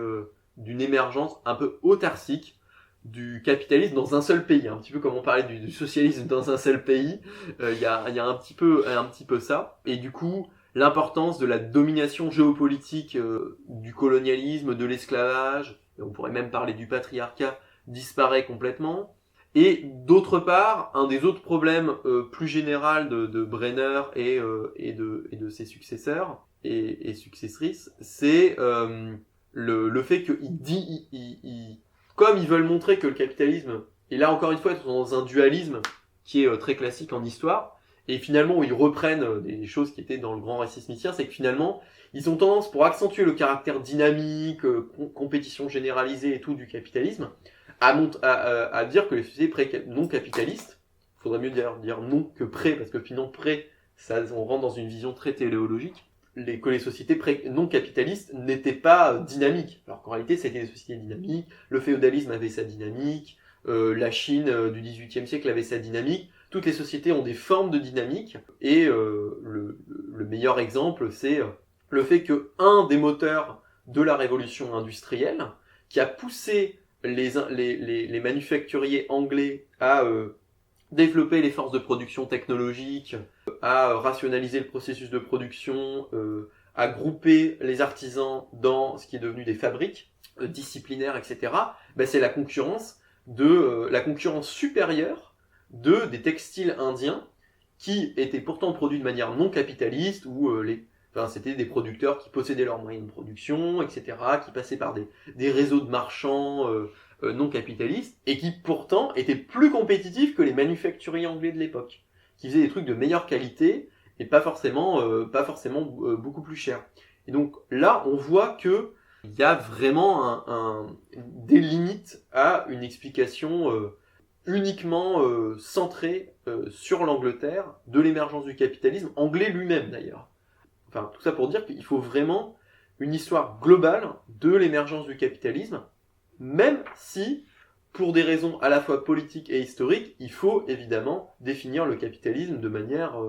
d'une émergence un peu autarcique du capitalisme dans un seul pays, un petit peu comme on parlait du socialisme dans un seul pays. Il y a un petit peu ça, et du coup l'importance de la domination géopolitique du colonialisme, de l'esclavage, et on pourrait même parler du patriarcat, disparaît complètement. Et d'autre part, un des autres problèmes plus général de Brenner et de ses successeurs et successrices, c'est le fait que comme ils veulent montrer que le capitalisme, et là encore une fois, ils sont dans un dualisme qui est très classique en histoire, et finalement où ils reprennent des choses qui étaient dans le grand récit smithien, c'est que finalement, ils ont tendance, pour accentuer le caractère dynamique, compétition généralisée et tout du capitalisme, à dire que les sociétés non capitalistes, il faudrait mieux dire non que pré, parce que finalement pré, on rentre dans une vision très téléologique, que les sociétés non capitalistes n'étaient pas dynamiques, alors qu'en réalité c'était des sociétés dynamiques, le féodalisme avait sa dynamique, la Chine du XVIIIe siècle avait sa dynamique, toutes les sociétés ont des formes de dynamique, et le meilleur exemple c'est le fait que un des moteurs de la révolution industrielle, qui a poussé les manufacturiers anglais à développer les forces de production technologiques, à rationaliser le processus de production, à grouper les artisans dans ce qui est devenu des fabriques disciplinaires, etc. C'est la concurrence supérieure des textiles indiens qui étaient pourtant produits de manière non capitaliste, où c'était des producteurs qui possédaient leurs moyens de production, etc., qui passaient par des réseaux de marchands non capitalistes, et qui pourtant étaient plus compétitifs que les manufacturiers anglais de l'époque, qui faisaient des trucs de meilleure qualité, et pas forcément beaucoup plus chers. Et donc là, on voit que il y a vraiment des limites à une explication uniquement centrée sur l'Angleterre, de l'émergence du capitalisme, anglais lui-même d'ailleurs. Enfin, tout ça pour dire qu'il faut vraiment une histoire globale de l'émergence du capitalisme, même si, pour des raisons à la fois politiques et historiques, il faut évidemment définir le capitalisme de manière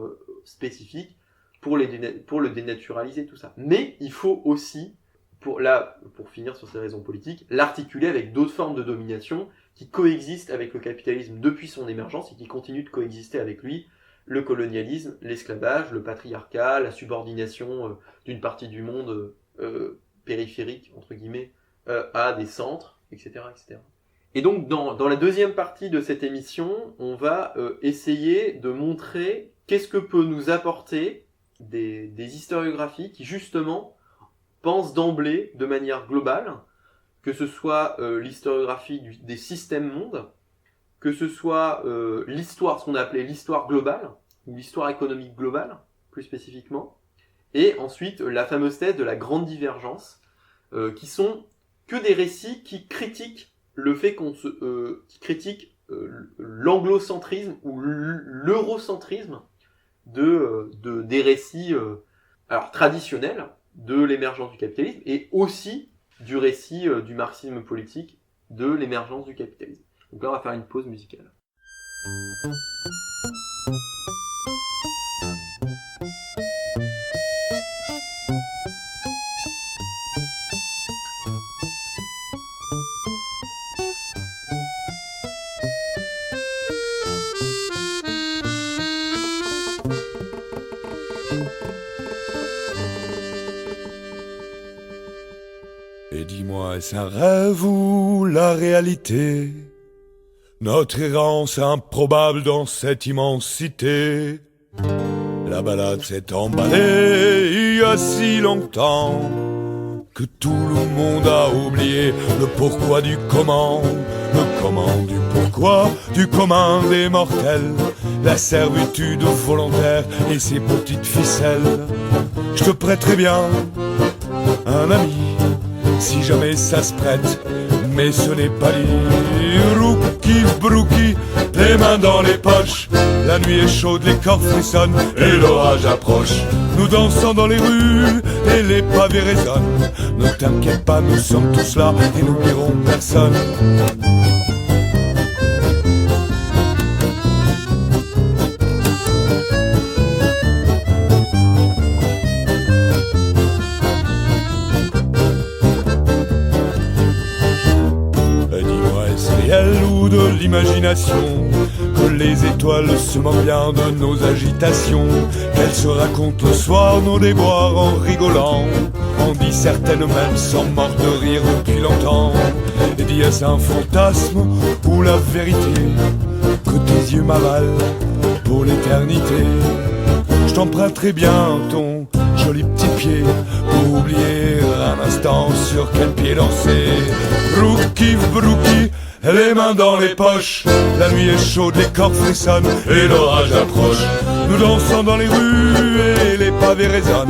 spécifique pour le dénaturaliser, tout ça. Mais il faut aussi pour finir sur ces raisons politiques, l'articuler avec d'autres formes de domination qui coexistent avec le capitalisme depuis son émergence et qui continuent de coexister avec lui, le colonialisme, l'esclavage, le patriarcat, la subordination d'une partie du monde périphérique, entre guillemets, à des centres, etc. etc. Et donc, dans la deuxième partie de cette émission, on va essayer de montrer qu'est-ce que peut nous apporter des historiographies qui, justement, pensent d'emblée, de manière globale, que ce soit l'historiographie des systèmes-mondes, que ce soit l'histoire, ce qu'on a appelé l'histoire globale, ou l'histoire économique globale, plus spécifiquement, et ensuite la fameuse thèse de la grande divergence, qui sont que des récits qui critiquent le fait qui critiquent l'anglocentrisme ou l'eurocentrisme des récits alors traditionnels de l'émergence du capitalisme et aussi du récit du marxisme politique de l'émergence du capitalisme. Donc là, on va faire une pause musicale. Et dis-moi, est-ce un rêve ou la réalité? Notre errance improbable dans cette immensité. La balade s'est emballée il y a si longtemps que tout le monde a oublié le pourquoi du comment. Le comment du pourquoi, du commun des mortels. La servitude volontaire et ses petites ficelles. Je te prêterai bien un ami si jamais ça se prête, mais ce n'est pas dit. Rouki brouki, les mains dans les poches. La nuit est chaude, les corps frissonnent et l'orage approche. Nous dansons dans les rues et les pavés résonnent. Ne t'inquiète pas, nous sommes tous là et n'oublierons personne. Ou de l'imagination, que les étoiles se moquent bien de nos agitations, qu'elles se racontent le soir nos déboires en rigolant. On dit certaines même sans mort de rire depuis longtemps. Et dis est-ce un fantasme ou la vérité que tes yeux m'avalent pour l'éternité? Je t'emprunterai bien ton joli petit pied pour oublier un instant sur quel pied danser. Rouki brouki, les mains dans les poches, la nuit est chaude, les corps frissonnent et l'orage approche. Nous dansons dans les rues et les pavés résonnent.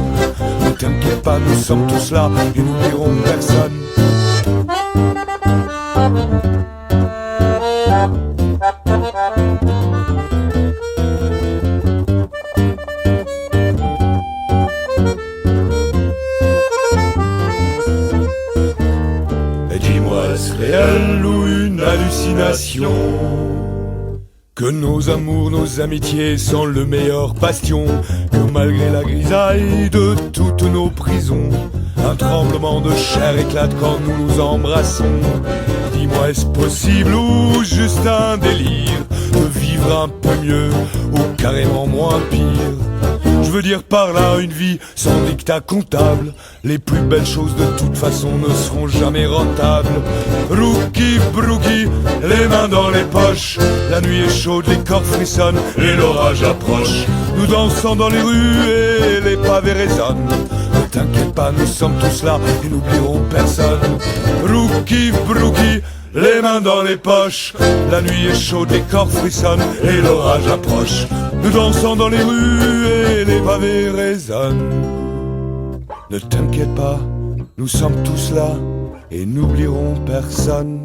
Ne t'inquiète pas, nous sommes tous là et n'oublierons personne. Réel ou une hallucination? Que nos amours, nos amitiés sont le meilleur bastion, que malgré la grisaille de toutes nos prisons, un tremblement de chair éclate quand nous nous embrassons. Dis-moi, est-ce possible ou juste un délire de vivre un peu mieux ou carrément moins pire? Je veux dire par là une vie sans dictat comptable. Les plus belles choses de toute façon ne seront jamais rentables. Rouki brouki, les mains dans les poches. La nuit est chaude, les corps frissonnent et l'orage approche. Nous dansons dans les rues et les pavés résonnent. Ne t'inquiète pas, nous sommes tous là et n'oublierons personne. Rouki brouki, les mains dans les poches. La nuit est chaude, les corps frissonnent et l'orage approche. Nous dansons dans les rues et les pavés résonnent. Ne t'inquiète pas, nous sommes tous là et n'oublierons personne.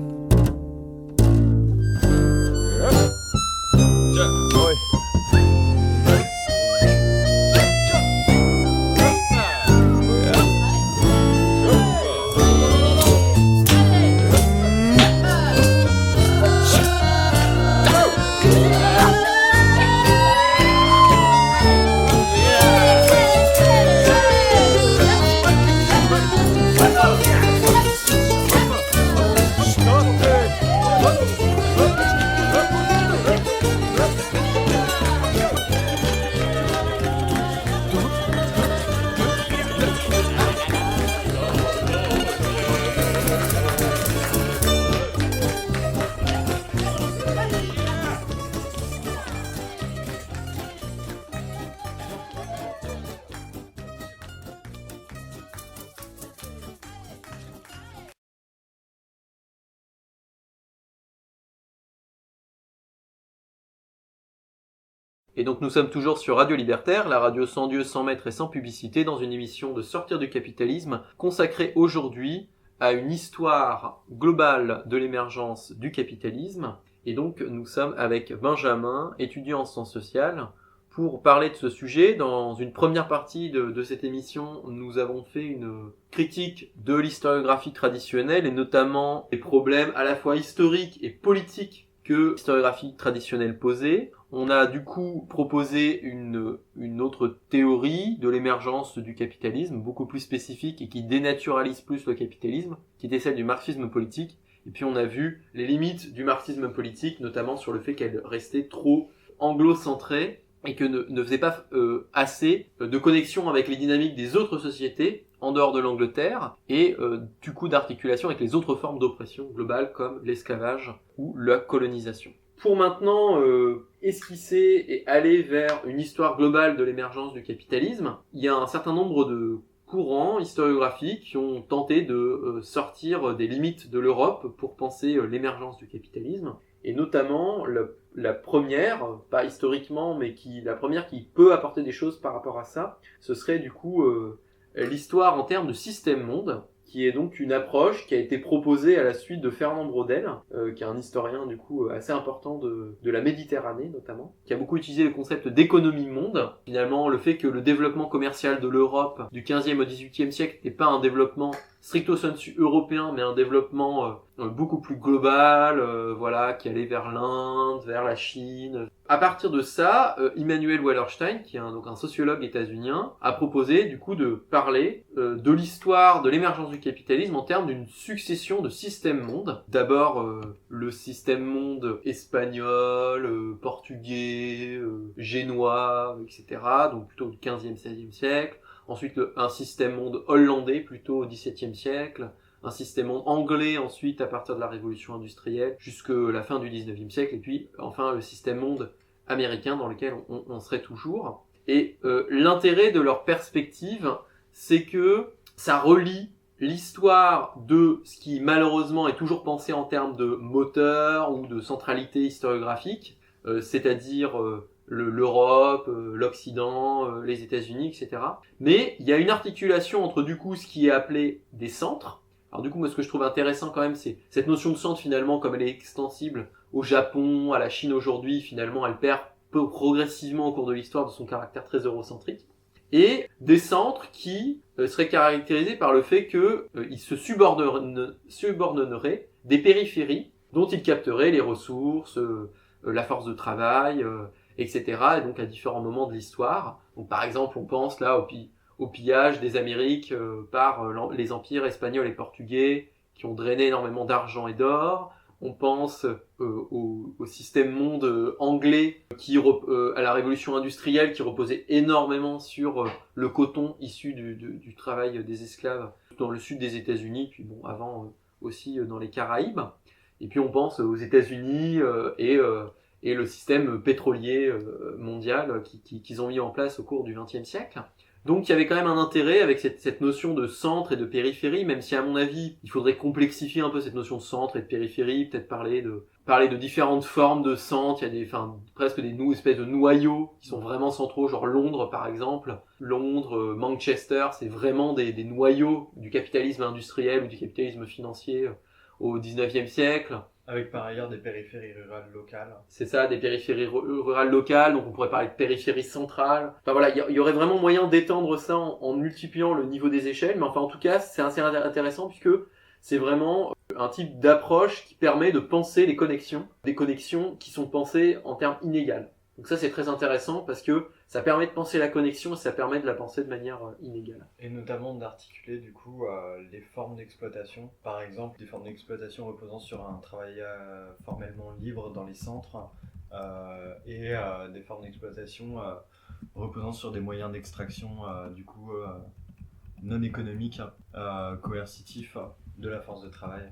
Et donc nous sommes toujours sur Radio Libertaire, la radio sans Dieu, sans maître et sans publicité, dans une émission de Sortir du capitalisme, consacrée aujourd'hui à une histoire globale de l'émergence du capitalisme. Et donc nous sommes avec Benjamin, étudiant en sciences sociales, pour parler de ce sujet. Dans une première partie de cette émission, nous avons fait une critique de l'historiographie traditionnelle et notamment des problèmes à la fois historiques et politiques que l'historiographie traditionnelle posait. On a du coup proposé une autre théorie de l'émergence du capitalisme, beaucoup plus spécifique et qui dénaturalise plus le capitalisme, qui était celle du marxisme politique. Et puis on a vu les limites du marxisme politique, notamment sur le fait qu'elle restait trop anglo-centrée et que ne faisait pas assez de connexion avec les dynamiques des autres sociétés en dehors de l'Angleterre et du coup d'articulation avec les autres formes d'oppression globale comme l'esclavage ou la colonisation. Pour maintenant esquisser et aller vers une histoire globale de l'émergence du capitalisme, il y a un certain nombre de courants historiographiques qui ont tenté de sortir des limites de l'Europe pour penser l'émergence du capitalisme, et notamment la première, pas historiquement, mais la première qui peut apporter des choses par rapport à ça, ce serait du coup l'histoire en termes de système-monde, qui est donc une approche qui a été proposée à la suite de Fernand Braudel, qui est un historien du coup assez important de la Méditerranée notamment, qui a beaucoup utilisé le concept d'économie-monde. Finalement, le fait que le développement commercial de l'Europe du 15e au 18e siècle n'est pas un développement stricto sensu européen, mais un développement beaucoup plus global, qui allait vers l'Inde, vers la Chine. À partir de ça, Immanuel Wallerstein, qui est donc un sociologue états-unien, a proposé du coup de parler de l'histoire de l'émergence du capitalisme en termes d'une succession de systèmes-mondes. D'abord le système-monde espagnol, portugais, génois, etc., donc plutôt du 15e, 16e siècle. Ensuite, un système-monde hollandais, plutôt au XVIIe siècle. Un système-monde anglais, ensuite, à partir de la Révolution industrielle, jusqu'à la fin du XIXe siècle. Et puis, enfin, le système-monde américain, dans lequel on serait toujours. Et l'intérêt de leur perspective, c'est que ça relie l'histoire de ce qui, malheureusement, est toujours pensé en termes de moteur ou de centralité historiographique, c'est-à-dire l'Europe, l'Occident, les États-Unis, etc. Mais il y a une articulation entre du coup ce qui est appelé des centres. Alors du coup, moi ce que je trouve intéressant quand même, c'est cette notion de centre finalement, comme elle est extensible au Japon, à la Chine aujourd'hui, finalement elle perd progressivement au cours de l'histoire de son caractère très eurocentrique. Et des centres qui seraient caractérisés par le fait qu'ils se subordonneraient des périphéries dont ils capteraient les ressources, la force de travail, etc. Et donc à différents moments de l'histoire. Donc par exemple, on pense là au pillage des Amériques par les empires espagnols et portugais qui ont drainé énormément d'argent et d'or. On pense au système-monde anglais à la révolution industrielle qui reposait énormément sur le coton issu du travail des esclaves dans le sud des États-Unis, puis bon, avant aussi dans les Caraïbes. Et puis on pense aux États-Unis et le système pétrolier mondial qu'ils ont mis en place au cours du XXe siècle. Donc il y avait quand même un intérêt avec cette notion de centre et de périphérie, même si à mon avis, il faudrait complexifier un peu cette notion de centre et de périphérie, peut-être parler de différentes formes de centre. Il y a presque des espèces de noyaux qui sont vraiment centraux, genre Londres par exemple. Londres, Manchester, c'est vraiment des noyaux du capitalisme industriel ou du capitalisme financier au 19e siècle. Avec par ailleurs des périphéries rurales locales. C'est ça, des périphéries rurales locales, donc on pourrait parler de périphérie centrale. Enfin voilà, il y aurait vraiment moyen d'étendre ça en multipliant le niveau des échelles, mais enfin en tout cas c'est assez intéressant puisque c'est vraiment un type d'approche qui permet de penser des connexions qui sont pensées en termes inégales. Donc ça c'est très intéressant parce que ça permet de penser la connexion et ça permet de la penser de manière inégale. Et notamment d'articuler du coup les formes d'exploitation. Par exemple, des formes d'exploitation reposant sur un travail formellement libre dans les centres et des formes d'exploitation reposant sur des moyens d'extraction du coup non économiques, coercitifs de la force de travail.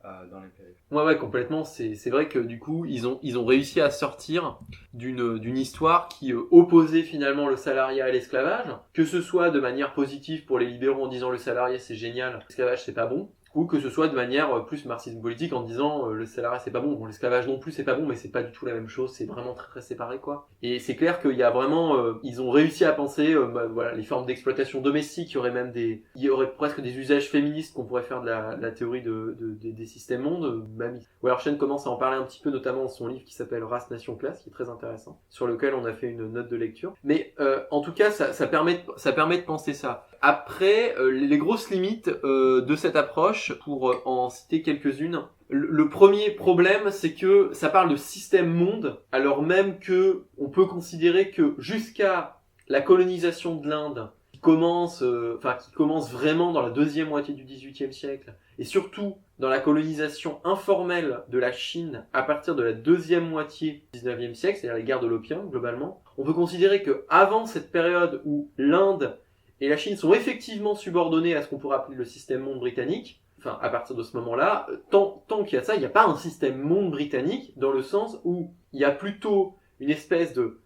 Dans les périphéries. Ouais, complètement. C'est vrai que du coup, ils ont réussi à sortir d'une histoire qui opposait finalement le salariat à l'esclavage, que ce soit de manière positive pour les libéraux en disant le salarié c'est génial, l'esclavage c'est pas bon, ou que ce soit de manière plus marxisme politique en disant le salariat c'est pas bon, l'esclavage non plus c'est pas bon, mais c'est pas du tout la même chose, c'est vraiment très très séparé quoi. Et c'est clair qu'il y a vraiment, ils ont réussi à penser voilà, les formes d'exploitation domestique, il y aurait presque des usages féministes qu'on pourrait faire de la théorie des systèmes mondes. Même Wallerstein commence à en parler un petit peu, notamment dans son livre qui s'appelle Race, Nation, Classe, qui est très intéressant, sur lequel on a fait une note de lecture. Mais en tout cas, ça permet de penser ça. Après, les grosses limites de cette approche, pour en citer quelques-unes, le premier problème, c'est que ça parle de système monde, alors même que on peut considérer que jusqu'à la colonisation de l'Inde, qui commence vraiment dans la deuxième moitié du XVIIIe siècle, et surtout dans la colonisation informelle de la Chine à partir de la deuxième moitié du XIXe siècle, c'est-à-dire les guerres de l'opium globalement, on peut considérer que avant cette période où l'Inde et la Chine sont effectivement subordonnées à ce qu'on pourrait appeler le système monde britannique, enfin, à partir de ce moment-là, tant qu'il y a ça, il n'y a pas un système monde britannique, dans le sens où il y a plutôt une espèce de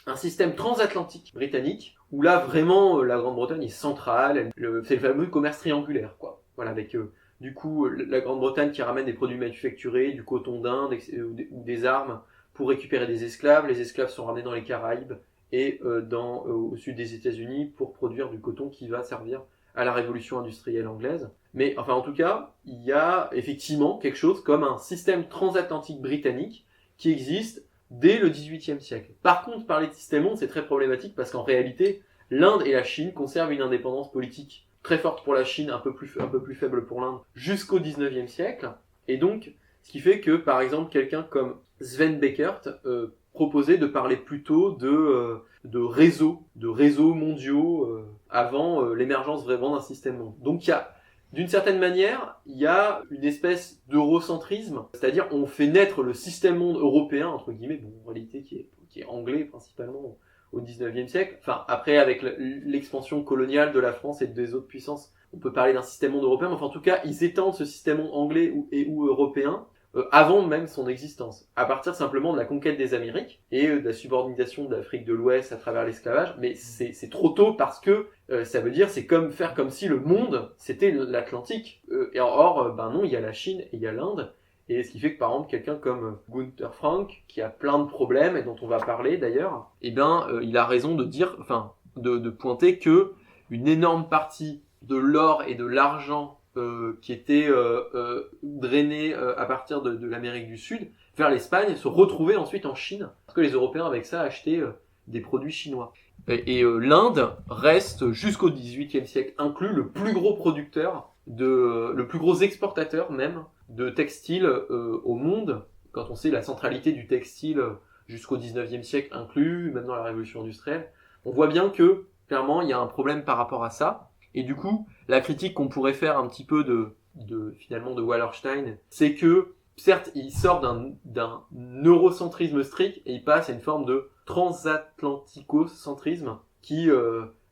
un système transatlantique britannique, où là, vraiment, la Grande-Bretagne est centrale, c'est le fameux commerce triangulaire, quoi. Voilà, avec, du coup, la Grande-Bretagne qui ramène des produits manufacturés, du coton d'Inde, ou des armes, pour récupérer des esclaves. Les esclaves sont ramenés dans les Caraïbes, et au sud des États-Unis pour produire du coton qui va servir à la révolution industrielle anglaise. Mais enfin en tout cas, il y a effectivement quelque chose comme un système transatlantique britannique qui existe dès le XVIIIe siècle. Par contre, parler de système monde, c'est très problématique parce qu'en réalité, l'Inde et la Chine conservent une indépendance politique très forte pour la Chine, un peu plus faible pour l'Inde, jusqu'au XIXe siècle. Et donc, ce qui fait que, par exemple, quelqu'un comme Sven Beckert proposait de parler plutôt de réseaux mondiaux avant l'émergence vraiment d'un système monde. Donc il y a, d'une certaine manière, il y a une espèce d'eurocentrisme, c'est-à-dire on fait naître le système monde européen, entre guillemets, bon, en réalité qui est anglais principalement au XIXe siècle. Enfin, après, avec l'expansion coloniale de la France et des autres puissances, on peut parler d'un système monde européen, mais enfin, en tout cas, ils étendent ce système monde anglais ou européen avant même son existence, à partir simplement de la conquête des Amériques et de la subordination de l'Afrique de l'Ouest à travers l'esclavage. Mais c'est trop tôt parce que ça veut dire c'est comme faire comme si le monde c'était l'Atlantique. Et or, ben non, il y a la Chine et il y a l'Inde. Et ce qui fait que par exemple quelqu'un comme Gunther Frank, qui a plein de problèmes et dont on va parler d'ailleurs, eh ben il a raison de dire, enfin de pointer que une énorme partie de l'or et de l'argent qui était drainé à partir de l'Amérique du Sud vers l'Espagne se retrouvait ensuite en Chine parce que les Européens avec ça achetaient des produits chinois. Et l'Inde reste jusqu'au XVIIIe siècle inclus le plus gros producteur le plus gros exportateur même de textiles au monde, quand on sait la centralité du textile jusqu'au XIXe siècle inclus, maintenant la révolution industrielle. On voit bien que clairement il y a un problème par rapport à ça. Et du coup, la critique qu'on pourrait faire un petit peu finalement de Wallerstein, c'est que, certes, il sort d'un eurocentrisme strict et il passe à une forme de transatlanticocentrisme qui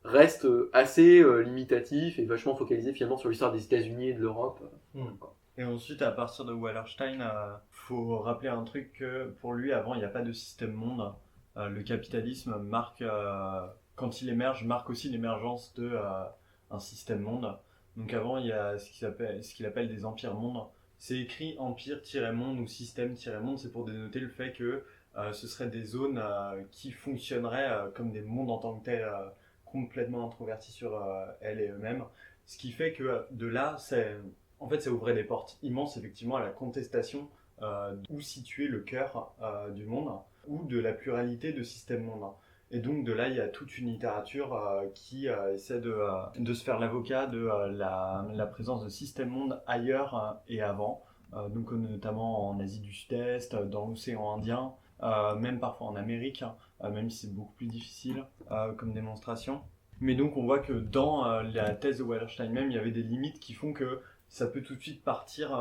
reste assez limitatif et vachement focalisé finalement sur l'histoire des États-Unis et de l'Europe. Et ensuite, à partir de Wallerstein, faut rappeler un truc que pour lui, avant, il n'y a pas de système monde. Le capitalisme quand il émerge, marque aussi l'émergence de un système monde. Donc avant, il y a ce qu'il appelle des empires mondes. C'est écrit empire-monde ou système-monde, c'est pour dénoter le fait que ce seraient des zones qui fonctionneraient comme des mondes en tant que tels, complètement introvertis sur elles et eux-mêmes. Ce qui fait que de là, ça ouvrait des portes immenses effectivement à la contestation où situer le cœur du monde ou de la pluralité de systèmes mondes. Et donc de là, il y a toute une littérature qui essaie de se faire l'avocat de la présence de systèmes mondes ailleurs et avant, donc notamment en Asie du Sud-Est, dans l'océan Indien, même parfois en Amérique, même si c'est beaucoup plus difficile comme démonstration. Mais donc on voit que dans la thèse de Wallerstein même, il y avait des limites qui font que ça peut tout de suite partir,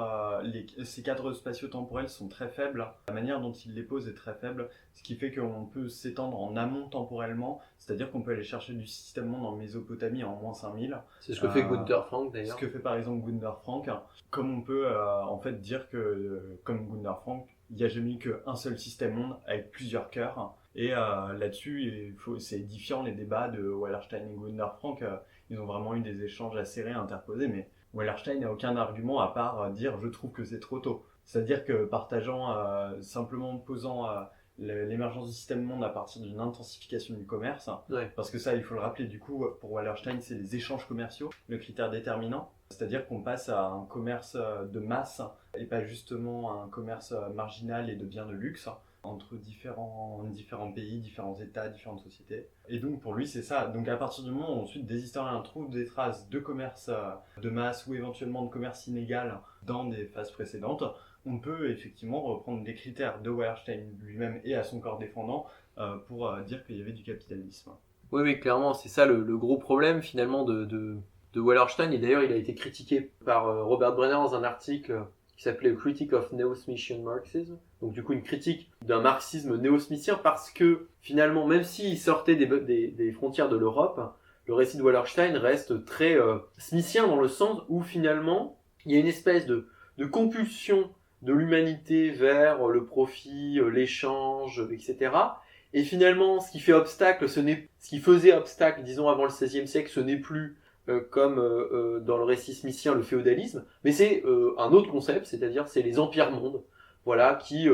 ces cadres spatio-temporels sont très faibles, la manière dont il les pose est très faible, ce qui fait qu'on peut s'étendre en amont temporellement, c'est-à-dire qu'on peut aller chercher du système monde en Mésopotamie en moins 5000. C'est ce que fait Gunther Frank d'ailleurs. Ce que fait par exemple Gunther Frank, comme on peut en fait dire que, comme Gunther Frank, il n'y a jamais eu qu'un seul système monde avec plusieurs cœurs, et là-dessus c'est édifiant les débats de Wallerstein et Gunther Frank, ils ont vraiment eu des échanges acérés, interposés, mais Wallerstein n'a aucun argument à part dire je trouve que c'est trop tôt. C'est-à-dire que simplement posant l'émergence du système monde à partir d'une intensification du commerce, Ouais. parce que ça il faut le rappeler du coup pour Wallerstein c'est les échanges commerciaux, le critère déterminant, c'est-à-dire qu'on passe à un commerce de masse et pas justement à un commerce marginal et de biens de luxe entre différents pays, différents états, différentes sociétés. Et donc pour lui c'est ça. Donc à partir du moment où ensuite des historiens trouvent des traces de commerce de masse ou éventuellement de commerce inégal dans des phases précédentes, on peut effectivement reprendre les critères de Wallerstein lui-même et à son corps défendant pour dire qu'il y avait du capitalisme. Oui, clairement, c'est ça le gros problème finalement de Wallerstein. Et d'ailleurs, il a été critiqué par Robert Brenner dans un article qui s'appelait Critique of Neo-Smithian Marxism. Donc du coup, une critique d'un marxisme néo-smithien parce que finalement, même s'il sortait des frontières de l'Europe, le récit de Wallerstein reste très smithien dans le sens où finalement, il y a une espèce de compulsion de l'humanité vers le profit, l'échange, etc. Et finalement, ce qui faisait obstacle, disons avant le XVIe siècle, ce n'est plus comme dans le récit smithien le féodalisme, mais c'est un autre concept, c'est-à-dire c'est les empires-mondes, voilà, qui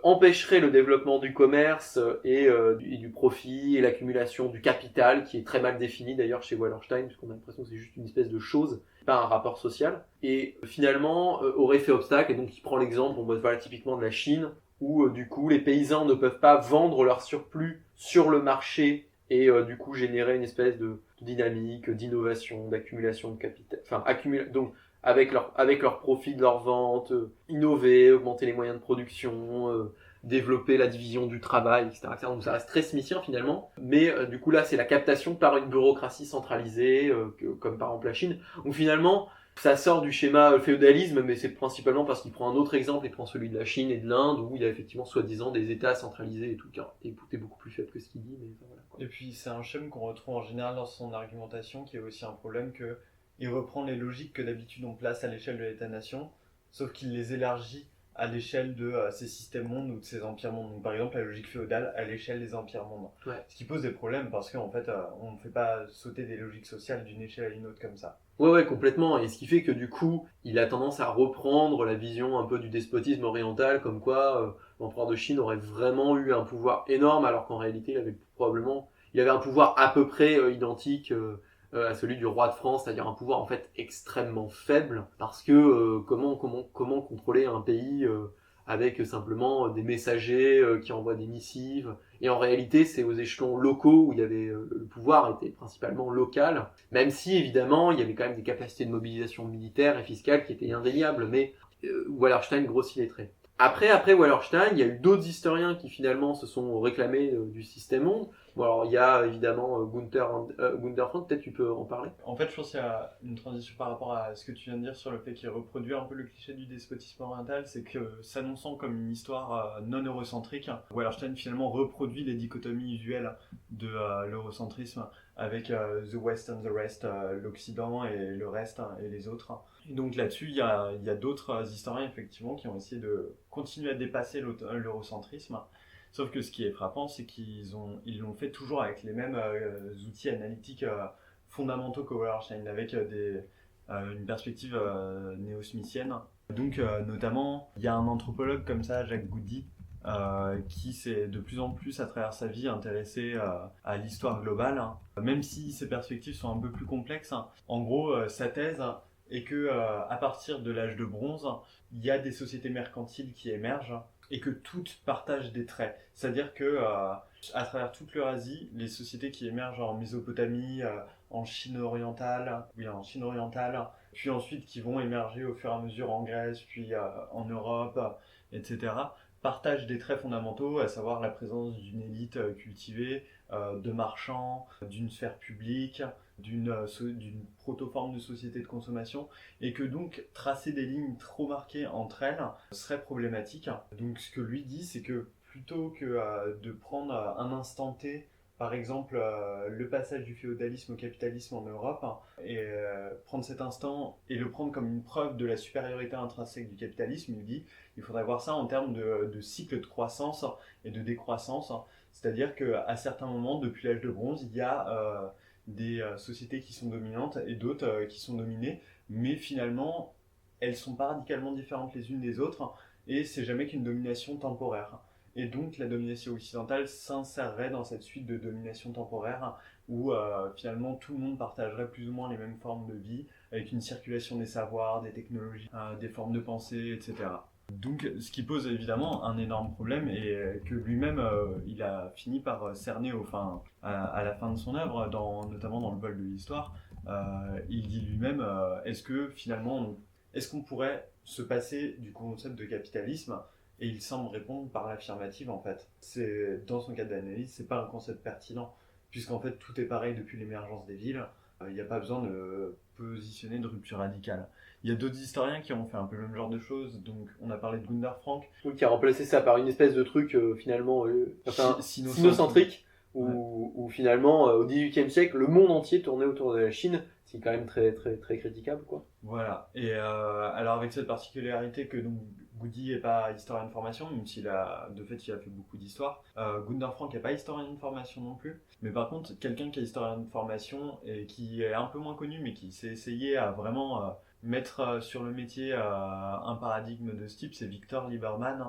empêcheraient le développement du commerce et du profit et l'accumulation du capital, qui est très mal défini d'ailleurs chez Wallerstein, puisqu'on a l'impression que c'est juste une espèce de chose, pas un rapport social, et finalement aurait fait obstacle, et donc il prend l'exemple, voilà, typiquement de la Chine, où du coup les paysans ne peuvent pas vendre leur surplus sur le marché et du coup générer une espèce de dynamique, d'innovation, d'accumulation de capital, donc avec leur profit de leur vente, innover, augmenter les moyens de production, développer la division du travail, etc. Donc ça reste très smithien finalement, mais du coup là c'est la captation par une bureaucratie centralisée, comme par exemple la Chine, où finalement ça sort du schéma féodalisme, mais c'est principalement parce qu'il prend un autre exemple, il prend celui de la Chine et de l'Inde, où il y a effectivement soi-disant des États centralisés et tout, qui est beaucoup plus faible que ce qu'il dit, mais voilà. Et puis c'est un schéma qu'on retrouve en général dans son argumentation, qui est aussi un problème que il reprend les logiques que d'habitude on place à l'échelle de l'État-nation, sauf qu'il les élargit à l'échelle de ces systèmes mondes ou de ces empires mondes. Donc, par exemple, la logique féodale à l'échelle des empires mondes. Ouais. Ce qui pose des problèmes parce qu'en fait, on ne fait pas sauter des logiques sociales d'une échelle à une autre comme ça. Ouais, complètement. Et ce qui fait que du coup, il a tendance à reprendre la vision un peu du despotisme oriental, comme quoi l'empereur de Chine aurait vraiment eu un pouvoir énorme, alors qu'en réalité, il avait un pouvoir à peu près identique à celui du roi de France, c'est-à-dire un pouvoir en fait extrêmement faible, parce que comment contrôler un pays avec simplement des messagers qui envoient des missives. Et en réalité, c'est aux échelons locaux où il y avait le pouvoir était principalement local, même si évidemment il y avait quand même des capacités de mobilisation militaire et fiscale qui étaient indéniables, mais Wallerstein grossit les traits. Après Wallerstein, il y a eu d'autres historiens qui finalement se sont réclamés du système monde. Bon, alors il y a évidemment Gunther Frank, peut-être tu peux en parler. En fait, je pense qu'il y a une transition par rapport à ce que tu viens de dire sur le fait qu'il reproduit un peu le cliché du despotisme oriental, c'est que s'annonçant comme une histoire non eurocentrique, Wallerstein finalement reproduit les dichotomies usuelles de l'eurocentrisme avec the West and the rest, l'Occident et le reste et les autres. Et donc là-dessus, il y a d'autres historiens effectivement qui ont essayé de continuer à dépasser l'eurocentrisme. Sauf que ce qui est frappant, c'est qu'ils l'ont fait toujours avec les mêmes outils analytiques fondamentaux que Wallerstein, avec une perspective néo-smithienne. Donc notamment, il y a un anthropologue comme ça, Jacques Goudy, qui s'est de plus en plus à travers sa vie intéressé à l'histoire globale, même si ses perspectives sont un peu plus complexes. En gros, sa thèse est que à partir de l'âge de bronze, il y a des sociétés mercantiles qui émergent et que toutes partagent des traits. C'est-à-dire que à travers toute l'Eurasie, les sociétés qui émergent en Mésopotamie, en Chine orientale, puis ensuite qui vont émerger au fur et à mesure en Grèce, puis en Europe, etc., partagent des traits fondamentaux, à savoir la présence d'une élite cultivée, de marchands, d'une sphère publique, d'une proto-forme de société de consommation, et que donc tracer des lignes trop marquées entre elles serait problématique. Donc ce que lui dit, c'est que plutôt que de prendre un instant T, par exemple le passage du féodalisme au capitalisme en Europe, et prendre cet instant et le prendre comme une preuve de la supériorité intrinsèque du capitalisme, il dit il faudrait voir ça en termes de cycle de croissance et de décroissance, c'est-à-dire qu'à certains moments, depuis l'âge de bronze, il y a des sociétés qui sont dominantes et d'autres qui sont dominées, mais finalement, elles sont pas radicalement différentes les unes des autres, et c'est jamais qu'une domination temporaire. Et donc la domination occidentale s'insérerait dans cette suite de domination temporaire où finalement tout le monde partagerait plus ou moins les mêmes formes de vie, avec une circulation des savoirs, des technologies, des formes de pensée, etc. Donc ce qui pose évidemment un énorme problème et que lui-même il a fini par cerner à la fin de son œuvre, notamment dans le vol de l'histoire. Il dit lui-même est-ce qu'on pourrait se passer du concept de capitalisme? Et il semble répondre par l'affirmative en fait. Dans son cadre d'analyse, c'est pas un concept pertinent, puisqu'en fait tout est pareil depuis l'émergence des villes. Il n'y a pas besoin de positionner de rupture radicale. Il y a d'autres historiens qui ont fait un peu le même genre de choses, donc on a parlé de Gunther Frank. Qui a remplacé ça par une espèce de truc finalement sinocentrique, où finalement au XVIIIe siècle, le monde entier tournait autour de la Chine, ce qui est quand même très, très, très critiquable, quoi. Voilà, et alors avec cette particularité que donc Goody n'est pas historien de formation, même s'il a fait beaucoup d'histoire. Gunther Frank n'est pas historien de formation non plus. Mais par contre, quelqu'un qui est historien de formation et qui est un peu moins connu, mais qui s'est essayé à vraiment mettre sur le métier un paradigme de ce type, c'est Victor Lieberman.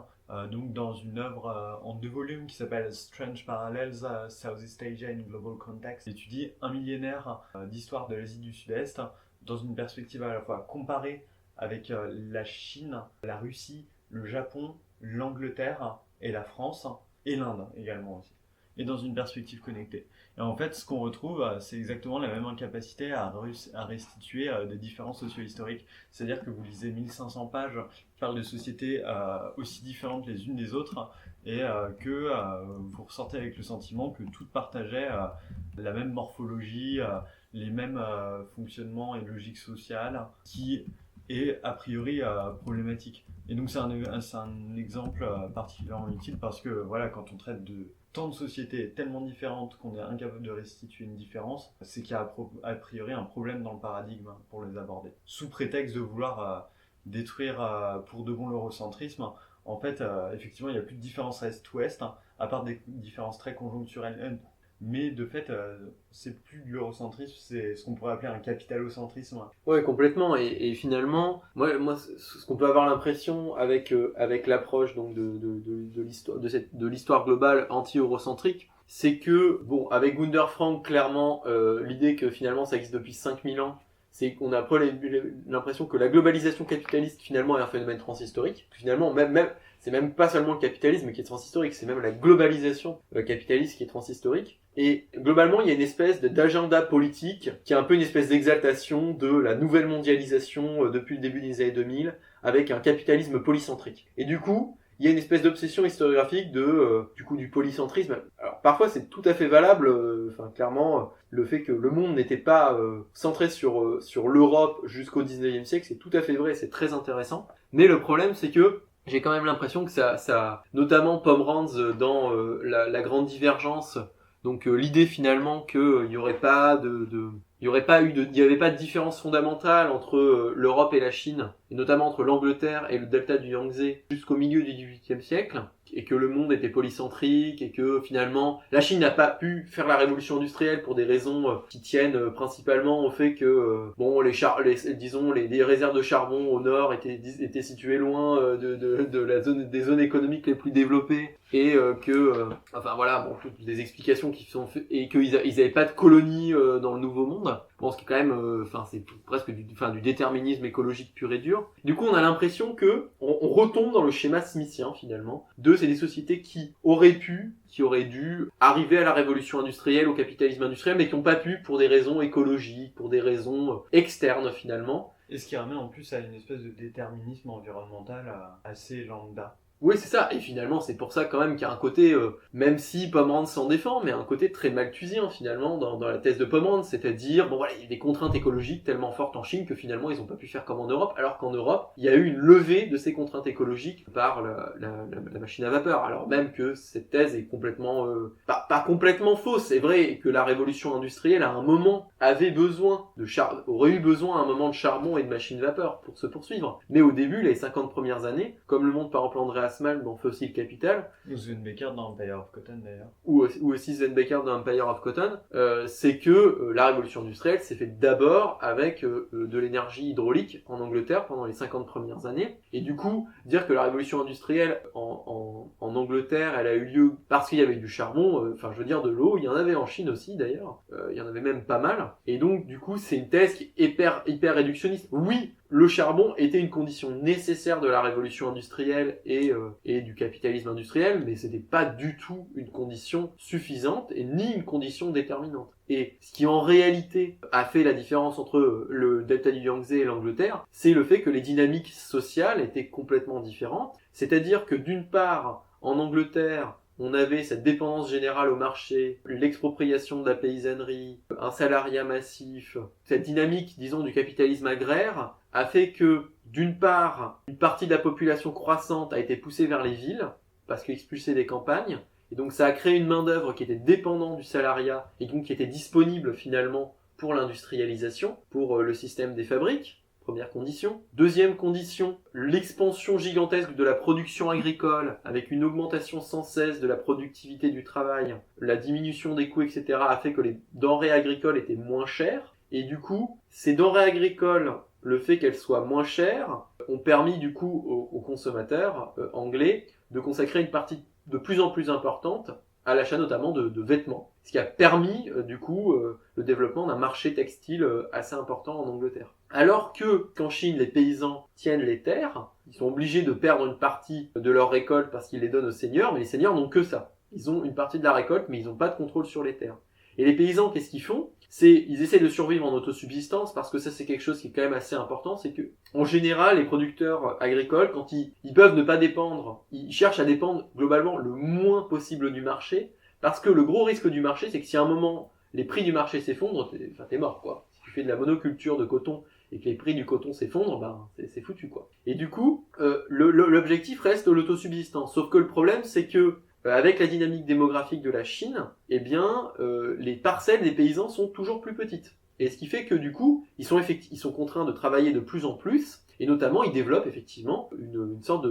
Donc dans une œuvre en 2 volumes qui s'appelle Strange Parallels, Southeast Asia in Global Context, il étudie un millénaire d'histoire de l'Asie du Sud-Est dans une perspective à la fois comparée avec la Chine, la Russie, le Japon, l'Angleterre et la France, et l'Inde également aussi, et dans une perspective connectée. Et en fait, ce qu'on retrouve, c'est exactement la même incapacité à restituer des différences socio-historiques. C'est-à-dire que vous lisez 1500 pages qui parlent de sociétés aussi différentes les unes des autres, et que vous ressortez avec le sentiment que toutes partageaient la même morphologie, les mêmes fonctionnements et logiques sociales, qui est a priori problématique. Et donc c'est un exemple particulièrement utile parce que voilà, quand on traite de tant de sociétés tellement différentes qu'on est incapable de restituer une différence, c'est qu'il y a a priori un problème dans le paradigme pour les aborder. Sous prétexte de vouloir détruire pour de bon l'eurocentrisme, en fait effectivement il n'y a plus de différence est-ouest, à part des différences très conjoncturelles. Mais de fait, c'est plus de l'eurocentrisme, c'est ce qu'on pourrait appeler un capitalocentrisme. Ouais, complètement. Et finalement, moi, ce qu'on peut avoir l'impression avec l'approche donc de l'histoire globale anti-eurocentrique, c'est que bon, avec Gunther Frank, clairement, l'idée que finalement ça existe depuis 5000 ans, c'est qu'on a l'impression que la globalisation capitaliste finalement est un phénomène transhistorique. Finalement, c'est même pas seulement le capitalisme qui est transhistorique, c'est même la globalisation capitaliste qui est transhistorique. Et globalement, il y a une espèce d'agenda politique qui est un peu une espèce d'exaltation de la nouvelle mondialisation depuis le début des années 2000, avec un capitalisme polycentrique. Et du coup, il y a une espèce d'obsession historiographique du polycentrisme. Alors parfois c'est tout à fait valable, clairement le fait que le monde n'était pas centré sur l'Europe jusqu'au 19e siècle, c'est tout à fait vrai, c'est très intéressant. Mais le problème c'est que j'ai quand même l'impression que ça notamment Pomeranz dans la grande divergence, donc l'idée finalement qu'il n'y avait pas de différence fondamentale entre l'Europe et la Chine, et notamment entre l'Angleterre et le delta du Yangtze jusqu'au milieu du XVIIIe siècle, et que le monde était polycentrique, et que finalement la Chine n'a pas pu faire la révolution industrielle pour des raisons qui tiennent principalement au fait que les réserves de charbon au nord étaient situées loin des zones économiques les plus développées, et toutes des explications qui sont faites, et qu'ils n'avaient pas de colonies dans le Nouveau Monde. Bon, ce qui est quand même, c'est presque du déterminisme écologique pur et dur. Du coup, on a l'impression que on retombe dans le schéma smithien finalement. C'est des sociétés qui auraient dû arriver à la révolution industrielle, au capitalisme industriel, mais qui n'ont pas pu pour des raisons écologiques, pour des raisons externes finalement. Et ce qui ramène en plus à une espèce de déterminisme environnemental assez lambda. Oui, c'est ça. Et finalement, c'est pour ça quand même qu'il y a un côté, même si Pomeranz s'en défend, mais un côté très malthusien finalement dans la thèse de Pomeranz, c'est-à-dire, il y a des contraintes écologiques tellement fortes en Chine que finalement ils n'ont pas pu faire comme en Europe, alors qu'en Europe, il y a eu une levée de ces contraintes écologiques par la machine à vapeur. Alors même que cette thèse est complètement, pas complètement fausse, c'est vrai que la révolution industrielle à un moment aurait eu besoin à un moment de charbon et de machines à vapeur pour se poursuivre. Mais au début, les 50 premières années, comme le montre par exemple Andreas Grassmann dans Fossil Capital, Ou Sven Beckert dans Empire of Cotton d'ailleurs. ou aussi Sven Beckert dans Empire of Cotton, c'est que la révolution industrielle s'est faite d'abord avec de l'énergie hydraulique en Angleterre pendant les 50 premières années. Et du coup, dire que la révolution industrielle en Angleterre, elle a eu lieu parce qu'il y avait du charbon, enfin je veux dire de l'eau, il y en avait en Chine aussi d'ailleurs, il y en avait même pas mal. Et donc du coup, c'est une thèse qui est hyper réductionniste. Oui, le charbon était une condition nécessaire de la révolution industrielle et du capitalisme industriel, mais c'était pas du tout une condition suffisante et ni une condition déterminante. Et ce qui en réalité a fait la différence entre le delta du Yangtze et l'Angleterre, c'est le fait que les dynamiques sociales étaient complètement différentes. C'est-à-dire que d'une part, en Angleterre, on avait cette dépendance générale au marché, l'expropriation de la paysannerie, un salariat massif. Cette dynamique, disons, du capitalisme agraire a fait que, d'une part, une partie de la population croissante a été poussée vers les villes, parce qu'expulsée des campagnes, et donc ça a créé une main-d'œuvre qui était dépendante du salariat, et donc qui était disponible finalement pour l'industrialisation, pour le système des fabriques. Première condition. Deuxième condition, l'expansion gigantesque de la production agricole, avec une augmentation sans cesse de la productivité du travail, la diminution des coûts, etc., a fait que les denrées agricoles étaient moins chères. Et du coup, ces denrées agricoles, le fait qu'elles soient moins chères, ont permis du coup aux consommateurs anglais de consacrer une partie de plus en plus importante à l'achat notamment de vêtements. Ce qui a permis du coup le développement d'un marché textile assez important en Angleterre. Alors que qu'en Chine, les paysans tiennent les terres, ils sont obligés de perdre une partie de leur récolte parce qu'ils les donnent aux seigneurs, mais les seigneurs n'ont que ça. Ils ont une partie de la récolte, mais ils n'ont pas de contrôle sur les terres. Et les paysans, qu'est-ce qu'ils font ? Ils essaient de survivre en autosubsistance, parce que ça c'est quelque chose qui est quand même assez important, c'est que en général les producteurs agricoles, quand ils peuvent ne pas dépendre, ils cherchent à dépendre globalement le moins possible du marché, parce que le gros risque du marché, c'est que si à un moment les prix du marché s'effondrent, t'es mort quoi. Si tu fais de la monoculture de coton et que les prix du coton s'effondrent, ben c'est foutu quoi. Et du coup, l'objectif reste l'autosubsistance. Sauf que le problème, c'est que avec la dynamique démographique de la Chine, eh bien, les parcelles des paysans sont toujours plus petites. Et ce qui fait que du coup, ils sont contraints de travailler de plus en plus, et notamment ils développent effectivement une sorte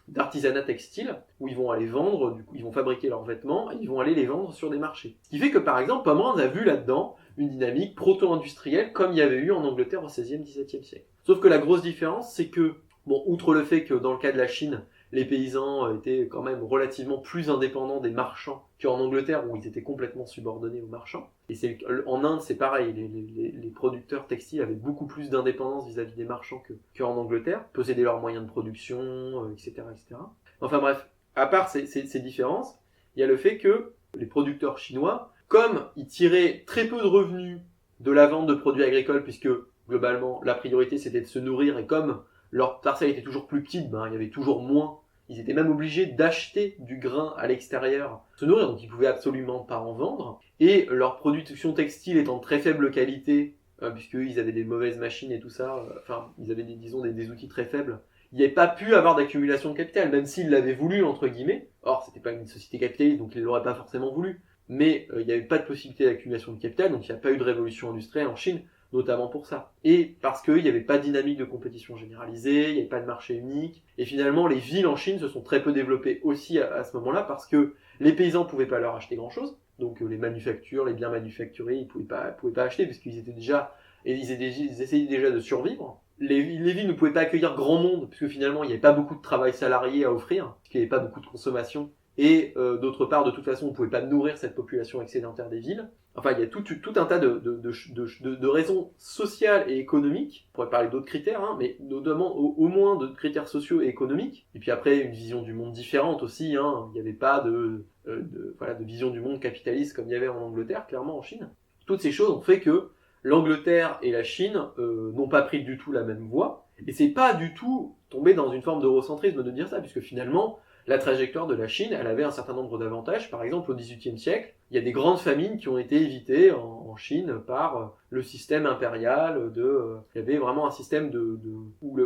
d'artisanat textile où ils vont aller vendre, du coup ils vont fabriquer leurs vêtements et ils vont aller les vendre sur des marchés. Ce qui fait que par exemple, Pomerans a vu là-dedans une dynamique proto-industrielle comme il y avait eu en Angleterre au XVIe, XVIIe siècle. Sauf que la grosse différence, c'est que, bon, outre le fait que dans le cas de la Chine, les paysans étaient quand même relativement plus indépendants des marchands qu'en Angleterre où ils étaient complètement subordonnés aux marchands. Et en Inde, c'est pareil, les producteurs textiles avaient beaucoup plus d'indépendance vis-à-vis des marchands qu'en Angleterre, possédaient leurs moyens de production, etc., etc. Enfin bref, à part ces différences, il y a le fait que les producteurs chinois, comme ils tiraient très peu de revenus de la vente de produits agricoles, puisque globalement la priorité c'était de se nourrir, et comme leur parcelle était toujours plus petite, il y avait toujours moins. Ils étaient même obligés d'acheter du grain à l'extérieur, se nourrir, donc ils pouvaient absolument pas en vendre. Et leur production textile étant de très faible qualité, puisqu'ils avaient des mauvaises machines et tout ça, ils avaient des outils très faibles, il n'y avait pas pu avoir d'accumulation de capital, même s'ils l'avaient voulu, entre guillemets. Or, c'était pas une société capitaliste, donc ils l'auraient pas forcément voulu. Mais il n'y avait pas de possibilité d'accumulation de capital, donc il n'y a pas eu de révolution industrielle en Chine, notamment pour ça. Et parce qu'il n'y avait pas de dynamique de compétition généralisée, il n'y avait pas de marché unique, et finalement les villes en Chine se sont très peu développées aussi à ce moment-là, parce que les paysans pouvaient pas leur acheter grand-chose, donc les manufactures, les biens manufacturés, ils pouvaient pas acheter, puisqu'ils étaient déjà, ils essayaient déjà de survivre. Les villes ne pouvaient pas accueillir grand monde, puisque finalement il n'y avait pas beaucoup de travail salarié à offrir, puisqu'il n'y avait pas beaucoup de consommation, et d'autre part, de toute façon, on ne pouvait pas nourrir cette population excédentaire des villes. Enfin, il y a tout un tas de raisons sociales et économiques. On pourrait parler d'autres critères, mais notamment au moins de critères sociaux et économiques. Et puis après, une vision du monde différente aussi. Il n'y avait pas de vision du monde capitaliste comme il y avait en Angleterre, clairement en Chine. Toutes ces choses ont fait que l'Angleterre et la Chine n'ont pas pris du tout la même voie. Et c'est pas du tout tombé dans une forme d'eurocentrisme de dire ça, puisque finalement, la trajectoire de la Chine, elle avait un certain nombre d'avantages. Par exemple, au XVIIIe siècle, il y a des grandes famines qui ont été évitées en Chine par le système impérial. Il y avait vraiment un système où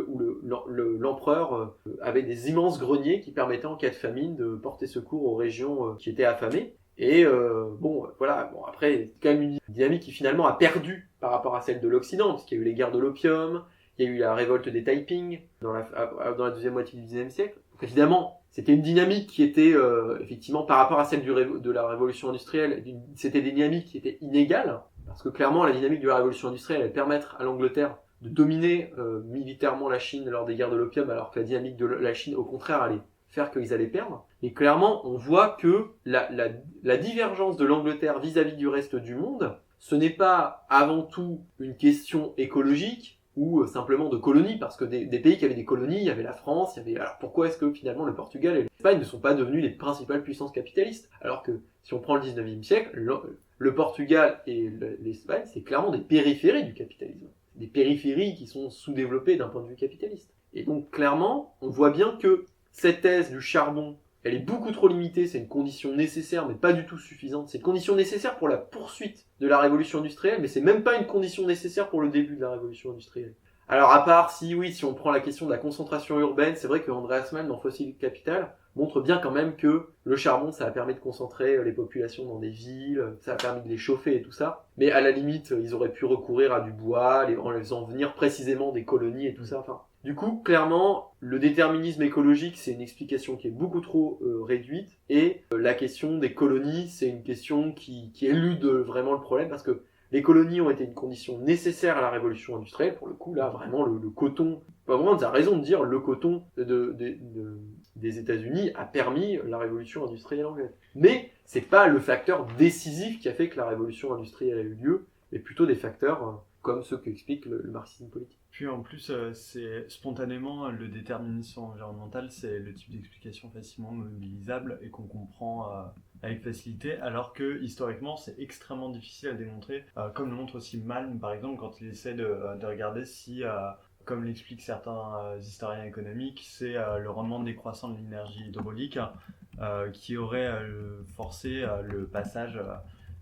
l'empereur avait des immenses greniers qui permettaient en cas de famine de porter secours aux régions qui étaient affamées. Et après, c'est quand même une dynamique qui finalement a perdu par rapport à celle de l'Occident, parce qu'il y a eu les guerres de l'opium, il y a eu la révolte des Taiping dans la deuxième moitié du XIXe siècle. Donc évidemment, c'était une dynamique qui était, effectivement, par rapport à celle de la révolution industrielle, c'était des dynamiques qui étaient inégales, parce que clairement, la dynamique de la révolution industrielle allait permettre à l'Angleterre de dominer militairement la Chine lors des guerres de l'opium, alors que la dynamique de la Chine, au contraire, allait faire qu'ils allaient perdre. Et clairement, on voit que la divergence de l'Angleterre vis-à-vis du reste du monde, ce n'est pas avant tout une question écologique ou simplement de colonies, parce que des pays qui avaient des colonies, il y avait la France, il y avait... Alors pourquoi est-ce que finalement le Portugal et l'Espagne ne sont pas devenus les principales puissances capitalistes? Alors que si on prend le 19e siècle, le Portugal et l'Espagne, c'est clairement des périphéries du capitalisme. Des périphéries qui sont sous-développées d'un point de vue capitaliste. Et donc clairement, on voit bien que cette thèse du charbon, elle est beaucoup trop limitée, c'est une condition nécessaire mais pas du tout suffisante. C'est une condition nécessaire pour la poursuite de la révolution industrielle, mais c'est même pas une condition nécessaire pour le début de la révolution industrielle. Alors à part si on prend la question de la concentration urbaine, c'est vrai que Andreas Malm dans Fossil Capital montre bien quand même que le charbon, ça a permis de concentrer les populations dans des villes, ça a permis de les chauffer et tout ça. Mais à la limite, ils auraient pu recourir à du bois, en les faisant venir précisément des colonies et tout ça. Enfin, du coup, clairement, le déterminisme écologique, c'est une explication qui est beaucoup trop réduite. Et la question des colonies, c'est une question qui élude vraiment le problème, parce que les colonies ont été une condition nécessaire à la révolution industrielle. Pour le coup, là, vraiment, le coton... Vraiment, tu as raison de dire, le coton des États-Unis a permis la révolution industrielle anglaise. Mais c'est pas le facteur décisif qui a fait que la révolution industrielle a eu lieu, mais plutôt des facteurs comme ceux qu'explique le marxisme politique. Puis en plus, c'est spontanément le déterminisme environnemental, c'est le type d'explication facilement mobilisable et qu'on comprend avec facilité, alors que historiquement c'est extrêmement difficile à démontrer, comme le montre aussi Malm par exemple quand il essaie de regarder si, comme l'expliquent certains historiens économiques, c'est le rendement décroissant de l'énergie hydraulique qui aurait forcé le passage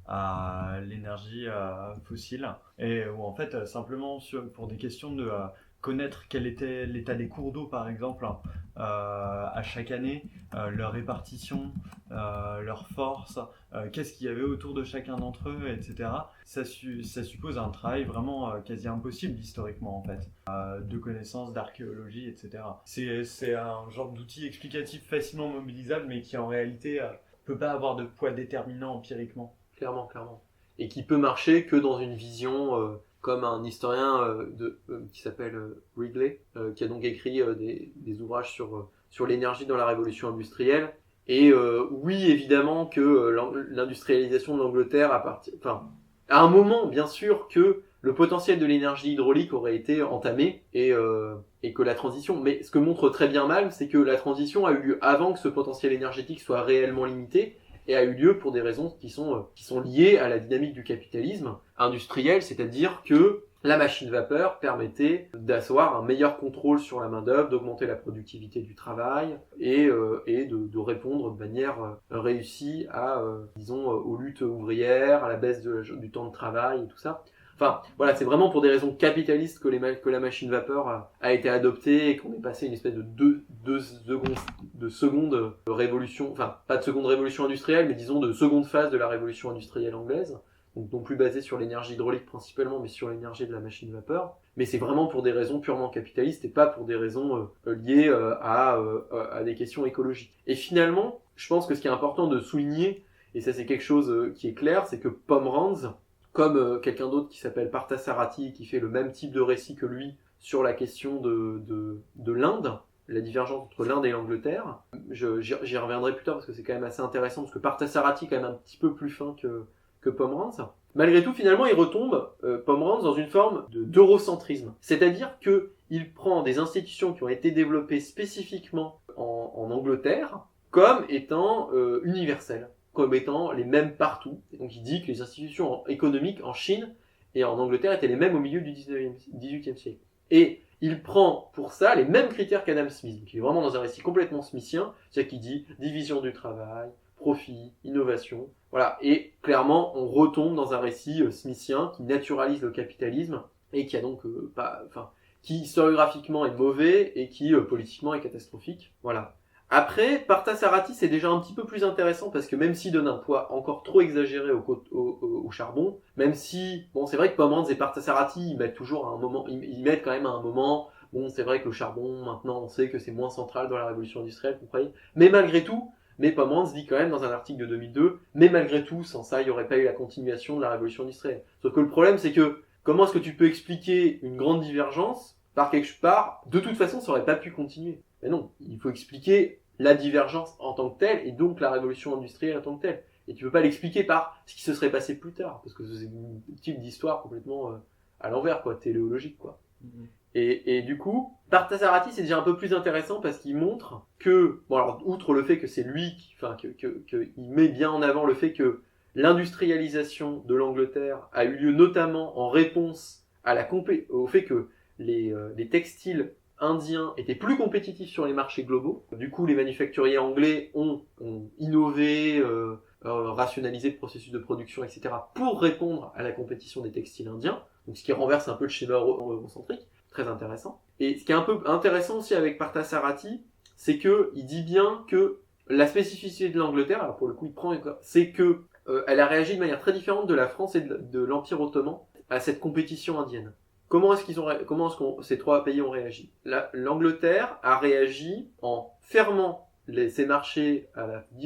à l'énergie fossile, et où en fait simplement pour des questions de connaître quel était l'état des cours d'eau par exemple à chaque année, leur répartition, leur force, qu'est-ce qu'il y avait autour de chacun d'entre eux, etc. Ça suppose un travail vraiment quasi impossible historiquement en fait, de connaissances, d'archéologie, etc. C'est un genre d'outil explicatif facilement mobilisable mais qui en réalité peut pas avoir de poids déterminant empiriquement. Clairement. Et qui peut marcher que dans une vision, comme un historien qui s'appelle Wrigley, qui a donc écrit des ouvrages sur l'énergie dans la révolution industrielle. Et oui, évidemment que l'industrialisation de l'Angleterre à un moment, bien sûr, que le potentiel de l'énergie hydraulique aurait été entamé et que la transition... Mais ce que montre très bien Malm, c'est que la transition a eu lieu avant que ce potentiel énergétique soit réellement limité, et a eu lieu pour des raisons qui sont liées à la dynamique du capitalisme industriel, c'est-à-dire que la machine vapeur permettait d'asseoir un meilleur contrôle sur la main-d'œuvre, d'augmenter la productivité du travail et de répondre de manière réussie à, aux luttes ouvrières, à la baisse du temps de travail et tout ça. Enfin, voilà, c'est vraiment pour des raisons capitalistes que la machine vapeur a été adoptée et qu'on est passé une espèce de seconde révolution, enfin, pas de seconde révolution industrielle, mais disons de seconde phase de la révolution industrielle anglaise. Donc non plus basée sur l'énergie hydraulique principalement, mais sur l'énergie de la machine vapeur. Mais c'est vraiment pour des raisons purement capitalistes et pas pour des raisons liées à des questions écologiques. Et finalement, je pense que ce qui est important de souligner, et ça c'est quelque chose qui est clair, c'est que Pomeranz, comme quelqu'un d'autre qui s'appelle Parthasarathi, qui fait le même type de récit que lui sur la question de l'Inde, la divergence entre l'Inde et l'Angleterre. J'y reviendrai plus tard parce que c'est quand même assez intéressant, parce que Parthasarathi est quand même un petit peu plus fin que Pomeranz. Malgré tout, finalement, il retombe, Pomeranz, dans une forme d'eurocentrisme. C'est-à-dire qu'il prend des institutions qui ont été développées spécifiquement en Angleterre comme étant universelles, comme étant les mêmes partout. Et donc il dit que les institutions économiques en Chine et en Angleterre étaient les mêmes au milieu du XVIIIe siècle. Et il prend pour ça les mêmes critères qu'Adam Smith. Donc il est vraiment dans un récit complètement smithien, c'est-à-dire qu'il dit division du travail, profit, innovation, voilà. Et clairement, on retombe dans un récit smithien qui naturalise le capitalisme et qui a donc qui historiographiquement est mauvais et qui politiquement est catastrophique. Voilà. Après, Parthasarathi, c'est déjà un petit peu plus intéressant parce que même s'il donne un poids encore trop exagéré au charbon, même si, bon, c'est vrai que Pomeranz et Parthasarathi, ils mettent toujours à un moment, ils mettent quand même à un moment, Bon, c'est vrai que le charbon, maintenant, on sait que c'est moins central dans la révolution industrielle, vous croyez. Mais malgré tout, mais pas moins, se dit quand même dans un article de 2002, mais malgré tout, sans ça, il n'y aurait pas eu la continuation de la révolution industrielle. Sauf que le problème, c'est que, comment est-ce que tu peux expliquer une grande divergence par quelque part, de toute façon, ça aurait pas pu continuer. Mais non, il faut expliquer la divergence en tant que telle, et donc la révolution industrielle en tant que telle. Et tu peux pas l'expliquer par ce qui se serait passé plus tard, parce que c'est une type d'histoire complètement à l'envers, quoi, téléologique, quoi. Et du coup, Parthasarathi, c'est déjà un peu plus intéressant parce qu'il montre que, bon alors, outre le fait que c'est lui qui, enfin, il met bien en avant le fait que l'industrialisation de l'Angleterre a eu lieu notamment en réponse à au fait que les textiles indiens étaient plus compétitifs sur les marchés globaux. Du coup, les manufacturiers anglais ont innové, rationalisé le processus de production, etc. pour répondre à la compétition des textiles indiens. Donc, ce qui renverse un peu le schéma eurocentrique. Très intéressant. Et ce qui est un peu intéressant aussi avec Parthasarathi, c'est que il dit bien que la spécificité de l'Angleterre, alors pour le coup il prend, c'est que elle a réagi de manière très différente de la France et de l'Empire ottoman à cette compétition indienne. Comment est-ce que ces trois pays ont réagi? L'Angleterre a réagi en fermant ses marchés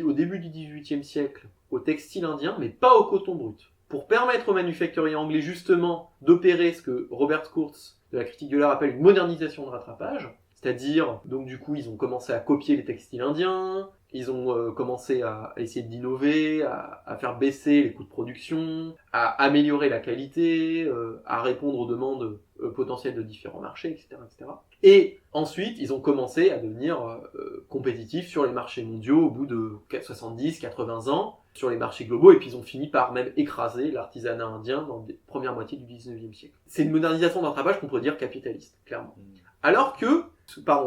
au début du XVIIIe siècle au textile indien, mais pas au coton brut. Pour permettre aux manufacturiers anglais justement d'opérer ce que Robert Kurz de la critique de l'art appelle une modernisation de rattrapage, c'est-à-dire, donc du coup, ils ont commencé à copier les textiles indiens, ils ont commencé à essayer d'innover, à faire baisser les coûts de production, à améliorer la qualité, à répondre aux demandes potentielles de différents marchés, etc., etc. Et ensuite, ils ont commencé à devenir compétitifs sur les marchés mondiaux au bout de 70, 80 ans, sur les marchés globaux, et puis ils ont fini par même écraser l'artisanat indien dans les premières moitiés du 19e siècle. C'est une modernisation d'un rattrapage qu'on pourrait dire capitaliste, clairement. Alors que,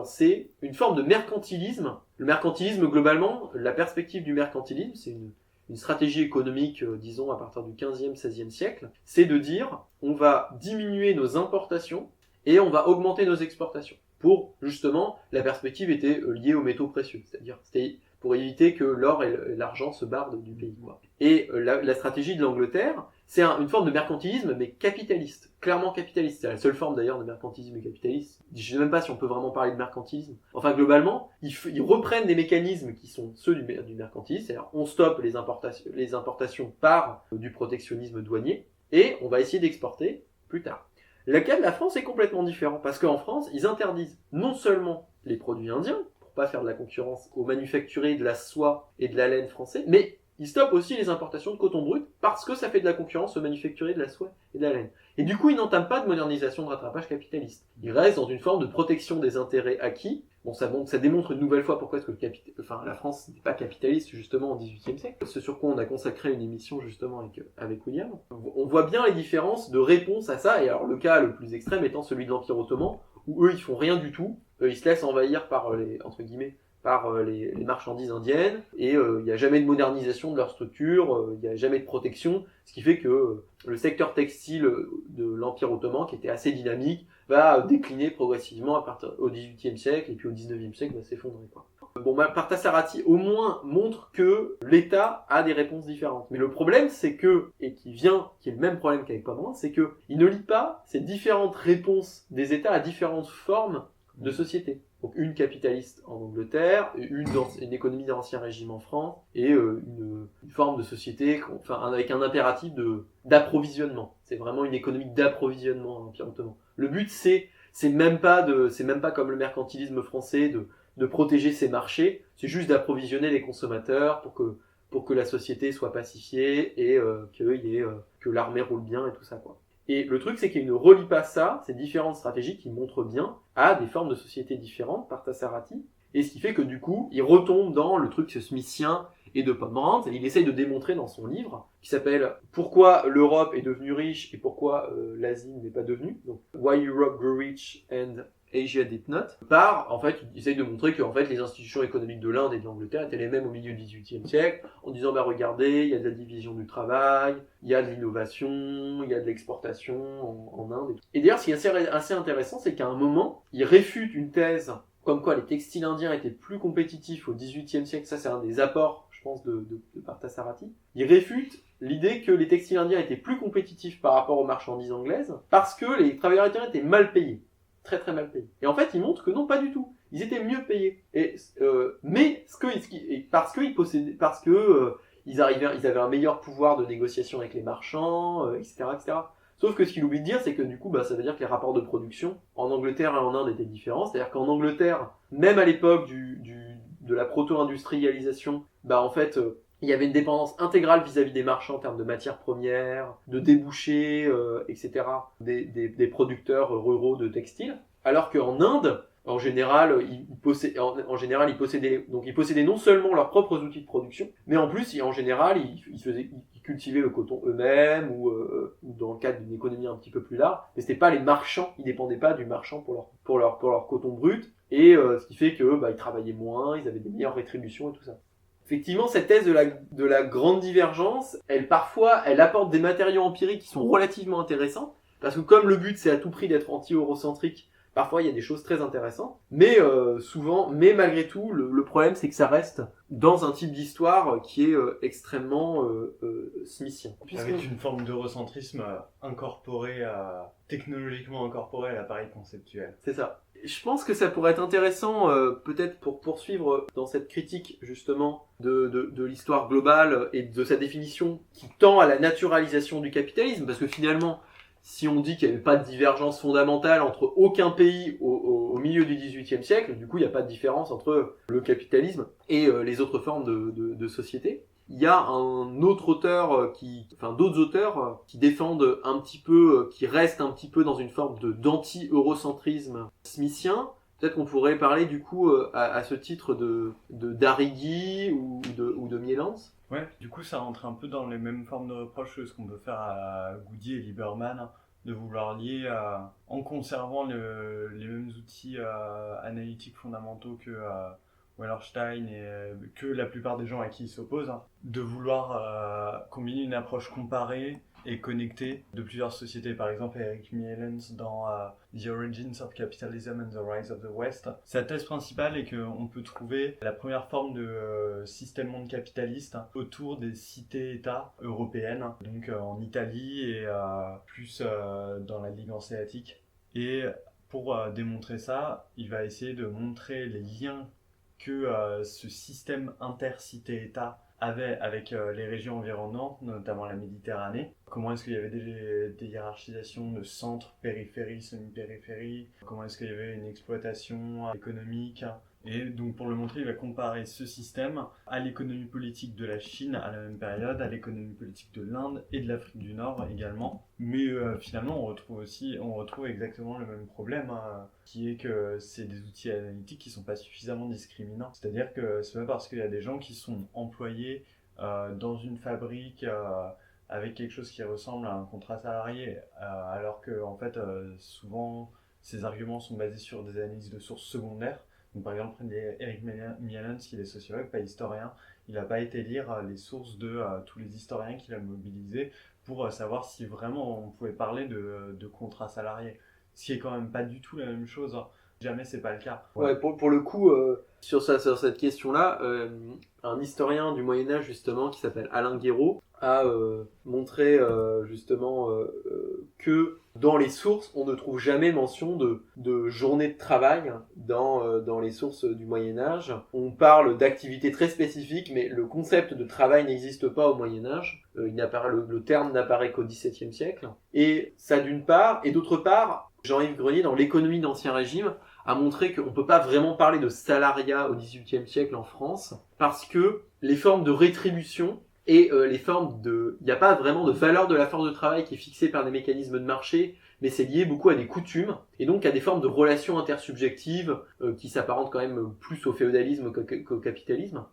c'est une forme de mercantilisme. Le mercantilisme, globalement, la perspective du mercantilisme, c'est une stratégie économique, disons, à partir du 15e, 16e siècle, c'est de dire, on va diminuer nos importations et on va augmenter nos exportations. Pour, justement, la perspective était liée aux métaux précieux, c'est-à-dire, c'était pour éviter que l'or et l'argent se barrent du pays, quoi. Et la stratégie de l'Angleterre, c'est une forme de mercantilisme, mais capitaliste, clairement capitaliste. C'est la seule forme d'ailleurs de mercantilisme capitaliste. Je sais même pas si on peut vraiment parler de mercantilisme. Enfin, globalement, ils reprennent des mécanismes qui sont ceux du mercantilisme, c'est-à-dire on stoppe les importations par du protectionnisme douanier, et on va essayer d'exporter plus tard. Le cas de la France est complètement différent, parce qu'en France, ils interdisent non seulement les produits indiens, pas faire de la concurrence aux manufacturiers de la soie et de la laine français, mais ils stoppent aussi les importations de coton brut parce que ça fait de la concurrence aux manufacturiers de la soie et de la laine. Et du coup, ils n'entament pas de modernisation de rattrapage capitaliste. Ils restent dans une forme de protection des intérêts acquis. Bon, ça démontre une nouvelle fois pourquoi est-ce que la France n'est pas capitaliste justement au XVIIIe siècle. Ce sur quoi on a consacré une émission justement avec William. On voit bien les différences de réponse à ça, et alors le cas le plus extrême étant celui de l'Empire ottoman, où eux ils font rien du tout. Ils se laissent envahir par les marchandises indiennes, et il n'y a jamais de modernisation de leur structure, il n'y a jamais de protection, ce qui fait que le secteur textile de l'Empire ottoman, qui était assez dynamique, va décliner progressivement à partir au XVIIIe siècle, et puis au XIXe siècle va s'effondrer, quoi. Bon, Parthasarathi au moins montre que l'État a des réponses différentes. Mais le problème, c'est que, et qui est le même problème qu'avec Pomerantz, c'est que il ne lie pas ces différentes réponses des États à différentes formes de société. Donc une capitaliste en Angleterre, une économie d'Ancien Régime en France, et une forme de société, avec un impératif d'approvisionnement. C'est vraiment une économie d'approvisionnement à l'Empire ottoman. Le but, c'est même pas comme le mercantilisme français de protéger ses marchés, c'est juste d'approvisionner les consommateurs pour que la société soit pacifiée et que l'armée roule bien et tout ça, quoi. Et le truc, c'est qu'il ne relie pas ça, ces différentes stratégies qui montrent bien, à des formes de société différentes, Parthasarathi, et ce qui fait que du coup, il retombe dans le truc smithien et de Pomerantz, et il essaye de démontrer dans son livre, qui s'appelle « Pourquoi l'Europe est devenue riche et pourquoi l'Asie n'est pas devenue », donc « Why Europe grew rich and Asia did not », en fait, il essaye de montrer que, en fait, les institutions économiques de l'Inde et de l'Angleterre étaient les mêmes au milieu du XVIIIe siècle, en disant, regardez, il y a de la division du travail, il y a de l'innovation, il y a de l'exportation en Inde. Et d'ailleurs, ce qui est assez intéressant, c'est qu'à un moment, il réfute une thèse comme quoi les textiles indiens étaient plus compétitifs au XVIIIe siècle. Ça, c'est un des apports, je pense, de Parthasarathi. Il réfute l'idée que les textiles indiens étaient plus compétitifs par rapport aux marchandises anglaises parce que les travailleurs indiens étaient mal payés. très très mal payés. Et en fait, ils montrent que non, pas du tout. Ils étaient mieux payés. Parce que ils avaient un meilleur pouvoir de négociation avec les marchands, etc., etc. Sauf que ce qu'il oublie de dire, c'est que du coup, ça veut dire que les rapports de production en Angleterre et en Inde étaient différents. C'est-à-dire qu'en Angleterre, même à l'époque de la proto-industrialisation, en fait, il y avait une dépendance intégrale vis-à-vis des marchands en termes de matières premières, de débouchés, etc., des producteurs ruraux de textiles. Alors qu'en Inde, en général, ils possédaient non seulement leurs propres outils de production, mais en plus, en général, ils cultivaient le coton eux-mêmes, ou dans le cadre d'une économie un petit peu plus large. Mais c'était pas les marchands, ils dépendaient pas du marchand pour leur coton brut, et ce qui fait que ils travaillaient moins, ils avaient des meilleures rétributions et tout ça. Effectivement, cette thèse de la grande divergence, elle apporte des matériaux empiriques qui sont relativement intéressants, parce que comme le but c'est à tout prix d'être anti-eurocentrique, parfois il y a des choses très intéressantes, mais malgré tout, le problème c'est que ça reste dans un type d'histoire qui est extrêmement smithien. Avec une forme d'eurocentrisme technologiquement incorporé à l'appareil conceptuel. C'est ça. Je pense que ça pourrait être intéressant, peut-être pour poursuivre dans cette critique justement de l'histoire globale et de sa définition qui tend à la naturalisation du capitalisme, parce que finalement, si on dit qu'il n'y avait pas de divergence fondamentale entre aucun pays au milieu du XVIIIe siècle, du coup il n'y a pas de différence entre le capitalisme et les autres formes de société. Il y a d'autres auteurs qui défendent un petit peu, qui restent un petit peu dans une forme d'anti-eurocentrisme smithien. Peut-être qu'on pourrait parler du coup à ce titre d'Arrighi ou de Mielans. Ouais, du coup ça rentre un peu dans les mêmes formes de reproches que ce qu'on peut faire à Goody et Lieberman, de vouloir lier, en conservant les mêmes outils analytiques fondamentaux que Wallerstein et que la plupart des gens à qui ils s'opposent, de vouloir combiner une approche comparée et connectée de plusieurs sociétés. Par exemple, Eric Mielens dans The Origins of Capitalism and the Rise of the West. Sa thèse principale est qu'on peut trouver la première forme de système monde capitaliste autour des cités-États européennes, donc en Italie et plus dans la Ligue hanséatique. Et pour démontrer ça, il va essayer de montrer les liens que ce système intercité-État avait avec les régions environnantes, notamment la Méditerranée. Comment est-ce qu'il y avait des hiérarchisations de centre, périphérie, semi-périphérie. Comment est-ce qu'il y avait une exploitation économique. Et donc pour le montrer, il va comparer ce système à l'économie politique de la Chine à la même période, à l'économie politique de l'Inde et de l'Afrique du Nord également. Mais finalement, on retrouve exactement le même problème, qui est que c'est des outils analytiques qui sont pas suffisamment discriminants. C'est-à-dire que c'est pas parce qu'il y a des gens qui sont employés dans une fabrique avec quelque chose qui ressemble à un contrat salarié, alors que en fait souvent ces arguments sont basés sur des analyses de sources secondaires. Donc, par exemple, Eric Mielens, il est sociologue, pas historien. Il n'a pas été lire les sources de tous les historiens qu'il a mobilisés pour savoir si vraiment on pouvait parler de contrat salarié. Ce qui est quand même pas du tout la même chose. Jamais c'est pas le cas. Ouais, pour le coup, sur cette question-là, un historien du Moyen-Âge, justement, qui s'appelle Alain Guéraud, a montré justement que dans les sources, on ne trouve jamais mention de journée de travail dans les sources du Moyen-Âge. On parle d'activités très spécifiques, mais le concept de travail n'existe pas au Moyen-Âge. Le terme n'apparaît qu'au XVIIe siècle. Et ça d'une part, et d'autre part, Jean-Yves Grenier, dans l'économie d'Ancien Régime, a montré qu'on ne peut pas vraiment parler de salariat au XVIIIe siècle en France, parce que les formes de rétribution et il n'y a pas vraiment de valeur de la force de travail qui est fixée par des mécanismes de marché, mais c'est lié beaucoup à des coutumes, et donc à des formes de relations intersubjectives qui s'apparentent quand même plus au féodalisme qu'au capitalisme.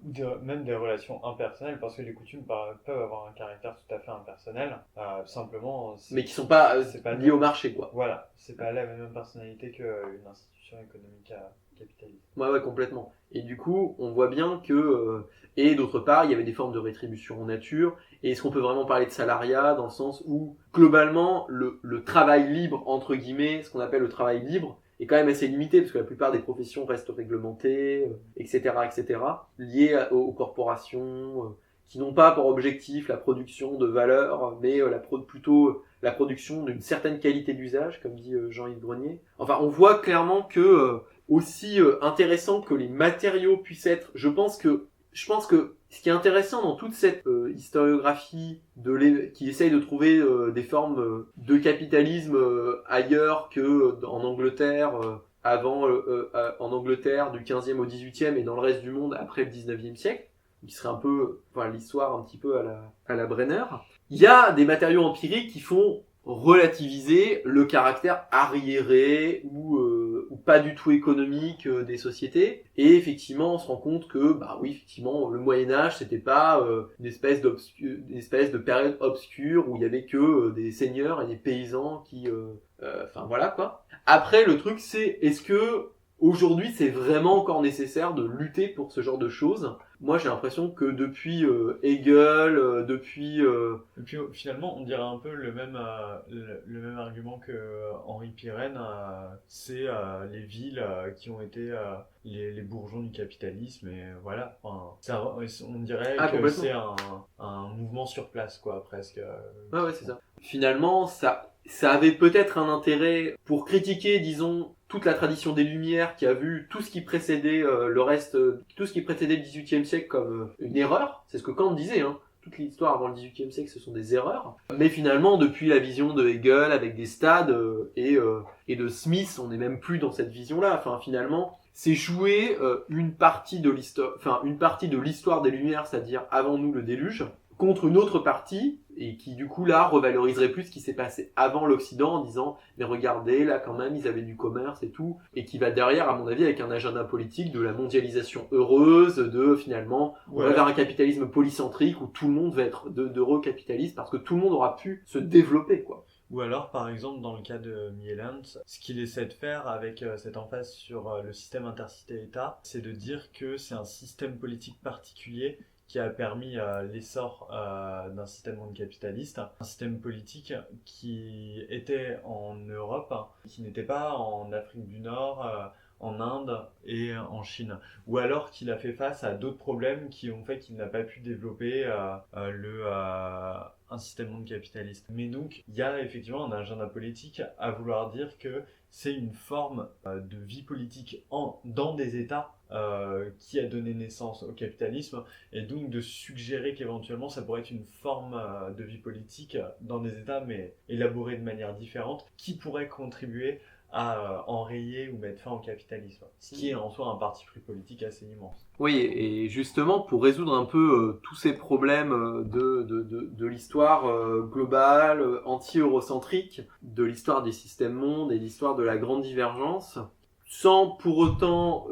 Même des relations impersonnelles, parce que les coutumes peuvent avoir un caractère tout à fait impersonnel, simplement... Mais qui sont pas liés au marché, quoi. Voilà, c'est pas la même personnalité qu'une institution économique capitaliste. Ouais, complètement. Et du coup, on voit bien que... et d'autre part, il y avait des formes de rétribution en nature. Et est-ce qu'on peut vraiment parler de salariat dans le sens où, globalement, le travail libre, entre guillemets, ce qu'on appelle le travail libre, est quand même assez limité, parce que la plupart des professions restent réglementées, etc., liées aux corporations, qui n'ont pas pour objectif la production de valeur, mais plutôt la production d'une certaine qualité d'usage, comme dit Jean-Yves Grenier. Enfin, on voit clairement que aussi intéressant que les matériaux puissent être, je pense que ce qui est intéressant dans toute cette historiographie qui essaye de trouver des formes de capitalisme ailleurs que en Angleterre, en Angleterre du 15e au 18e et dans le reste du monde après le 19e siècle, qui serait un peu, l'histoire un petit peu à la Brenner. Il y a des matériaux empiriques qui font relativiser le caractère arriéré ou pas du tout économique des sociétés. Et effectivement, on se rend compte que, oui, effectivement, le Moyen-Âge, c'était pas une espèce de période obscure où il y avait que des seigneurs et des paysans qui, voilà quoi. Après, le truc, c'est, est-ce que aujourd'hui, c'est vraiment encore nécessaire de lutter pour ce genre de choses? Moi, j'ai l'impression que depuis Hegel, Et puis finalement, on dirait un peu le même argument que Henri Pirenne, c'est les villes qui ont été les bourgeons du capitalisme, et voilà. Enfin, on dirait que c'est un mouvement sur place, quoi, presque. Ouais, c'est ça. Finalement, ça avait peut-être un intérêt pour critiquer, disons, toute la tradition des Lumières qui a vu tout ce qui précédait tout ce qui précédait le XVIIIe siècle comme une erreur. C'est ce que Kant disait, hein. Toute l'histoire avant le XVIIIe siècle, ce sont des erreurs. Mais finalement, depuis la vision de Hegel avec des stades et de Smith, on n'est même plus dans cette vision-là. Enfin, finalement, c'est jouer une partie de l'histoire des Lumières, c'est-à-dire avant nous le déluge, contre une autre partie, et qui du coup là revaloriserait plus ce qui s'est passé avant l'Occident en disant mais regardez là quand même ils avaient du commerce et tout, et qui va derrière à mon avis avec un agenda politique de la mondialisation heureuse, de finalement on va vers un capitalisme polycentrique où tout le monde va être d'heureux capitalistes parce que tout le monde aura pu se développer quoi. Ou alors, par exemple, dans le cas de Mielent, ce qu'il essaie de faire avec cette emphase sur le système intercité-État, c'est de dire que c'est un système politique particulier qui a permis l'essor d'un système monde capitaliste, un système politique qui était en Europe, qui n'était pas en Afrique du Nord, en Inde et en Chine. Ou alors qu'il a fait face à d'autres problèmes qui ont fait qu'il n'a pas pu développer un système monde capitaliste. Mais donc, il y a effectivement un agenda politique à vouloir dire que c'est une forme de vie politique dans des États qui a donné naissance au capitalisme, et donc de suggérer qu'éventuellement ça pourrait être une forme de vie politique dans des États, mais élaborée de manière différente, qui pourrait contribuer à enrayer ou mettre fin au capitalisme. Ce qui est en soi un parti pris politique assez immense. Oui, et justement, pour résoudre un peu tous ces problèmes de l'histoire globale, anti-eurocentrique, de l'histoire des systèmes mondes et l'histoire de la grande divergence, sans pour autant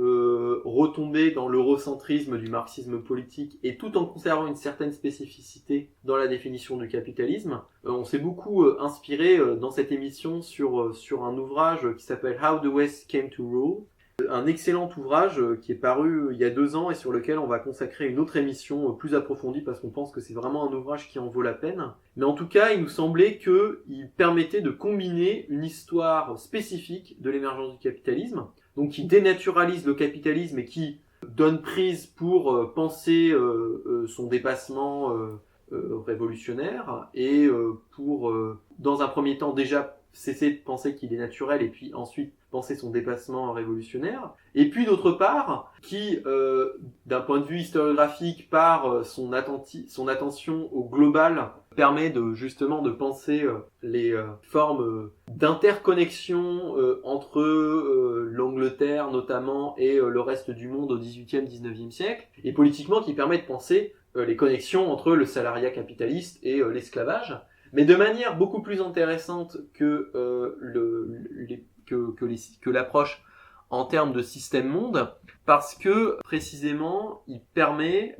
retomber dans l'eurocentrisme du marxisme politique et tout en conservant une certaine spécificité dans la définition du capitalisme, on s'est beaucoup inspiré dans cette émission sur un ouvrage qui s'appelle How the West Came to Rule, un excellent ouvrage qui est paru il y a 2 ans et sur lequel on va consacrer une autre émission plus approfondie parce qu'on pense que c'est vraiment un ouvrage qui en vaut la peine. Mais en tout cas, il nous semblait qu'il permettait de combiner une histoire spécifique de l'émergence du capitalisme, donc qui dénaturalise le capitalisme et qui donne prise pour penser son dépassement révolutionnaire et pour, dans un premier temps, déjà cesser de penser qu'il est naturel et puis ensuite penser son dépassement révolutionnaire, et puis d'autre part qui d'un point de vue historiographique par son attention au global permet justement de penser les formes d'interconnexion entre l'Angleterre notamment et le reste du monde au XVIIIe, XIXe siècle, et politiquement qui permet de penser les connexions entre le salariat capitaliste et l'esclavage, mais de manière beaucoup plus intéressante que l'approche en termes de système monde, parce que précisément il permet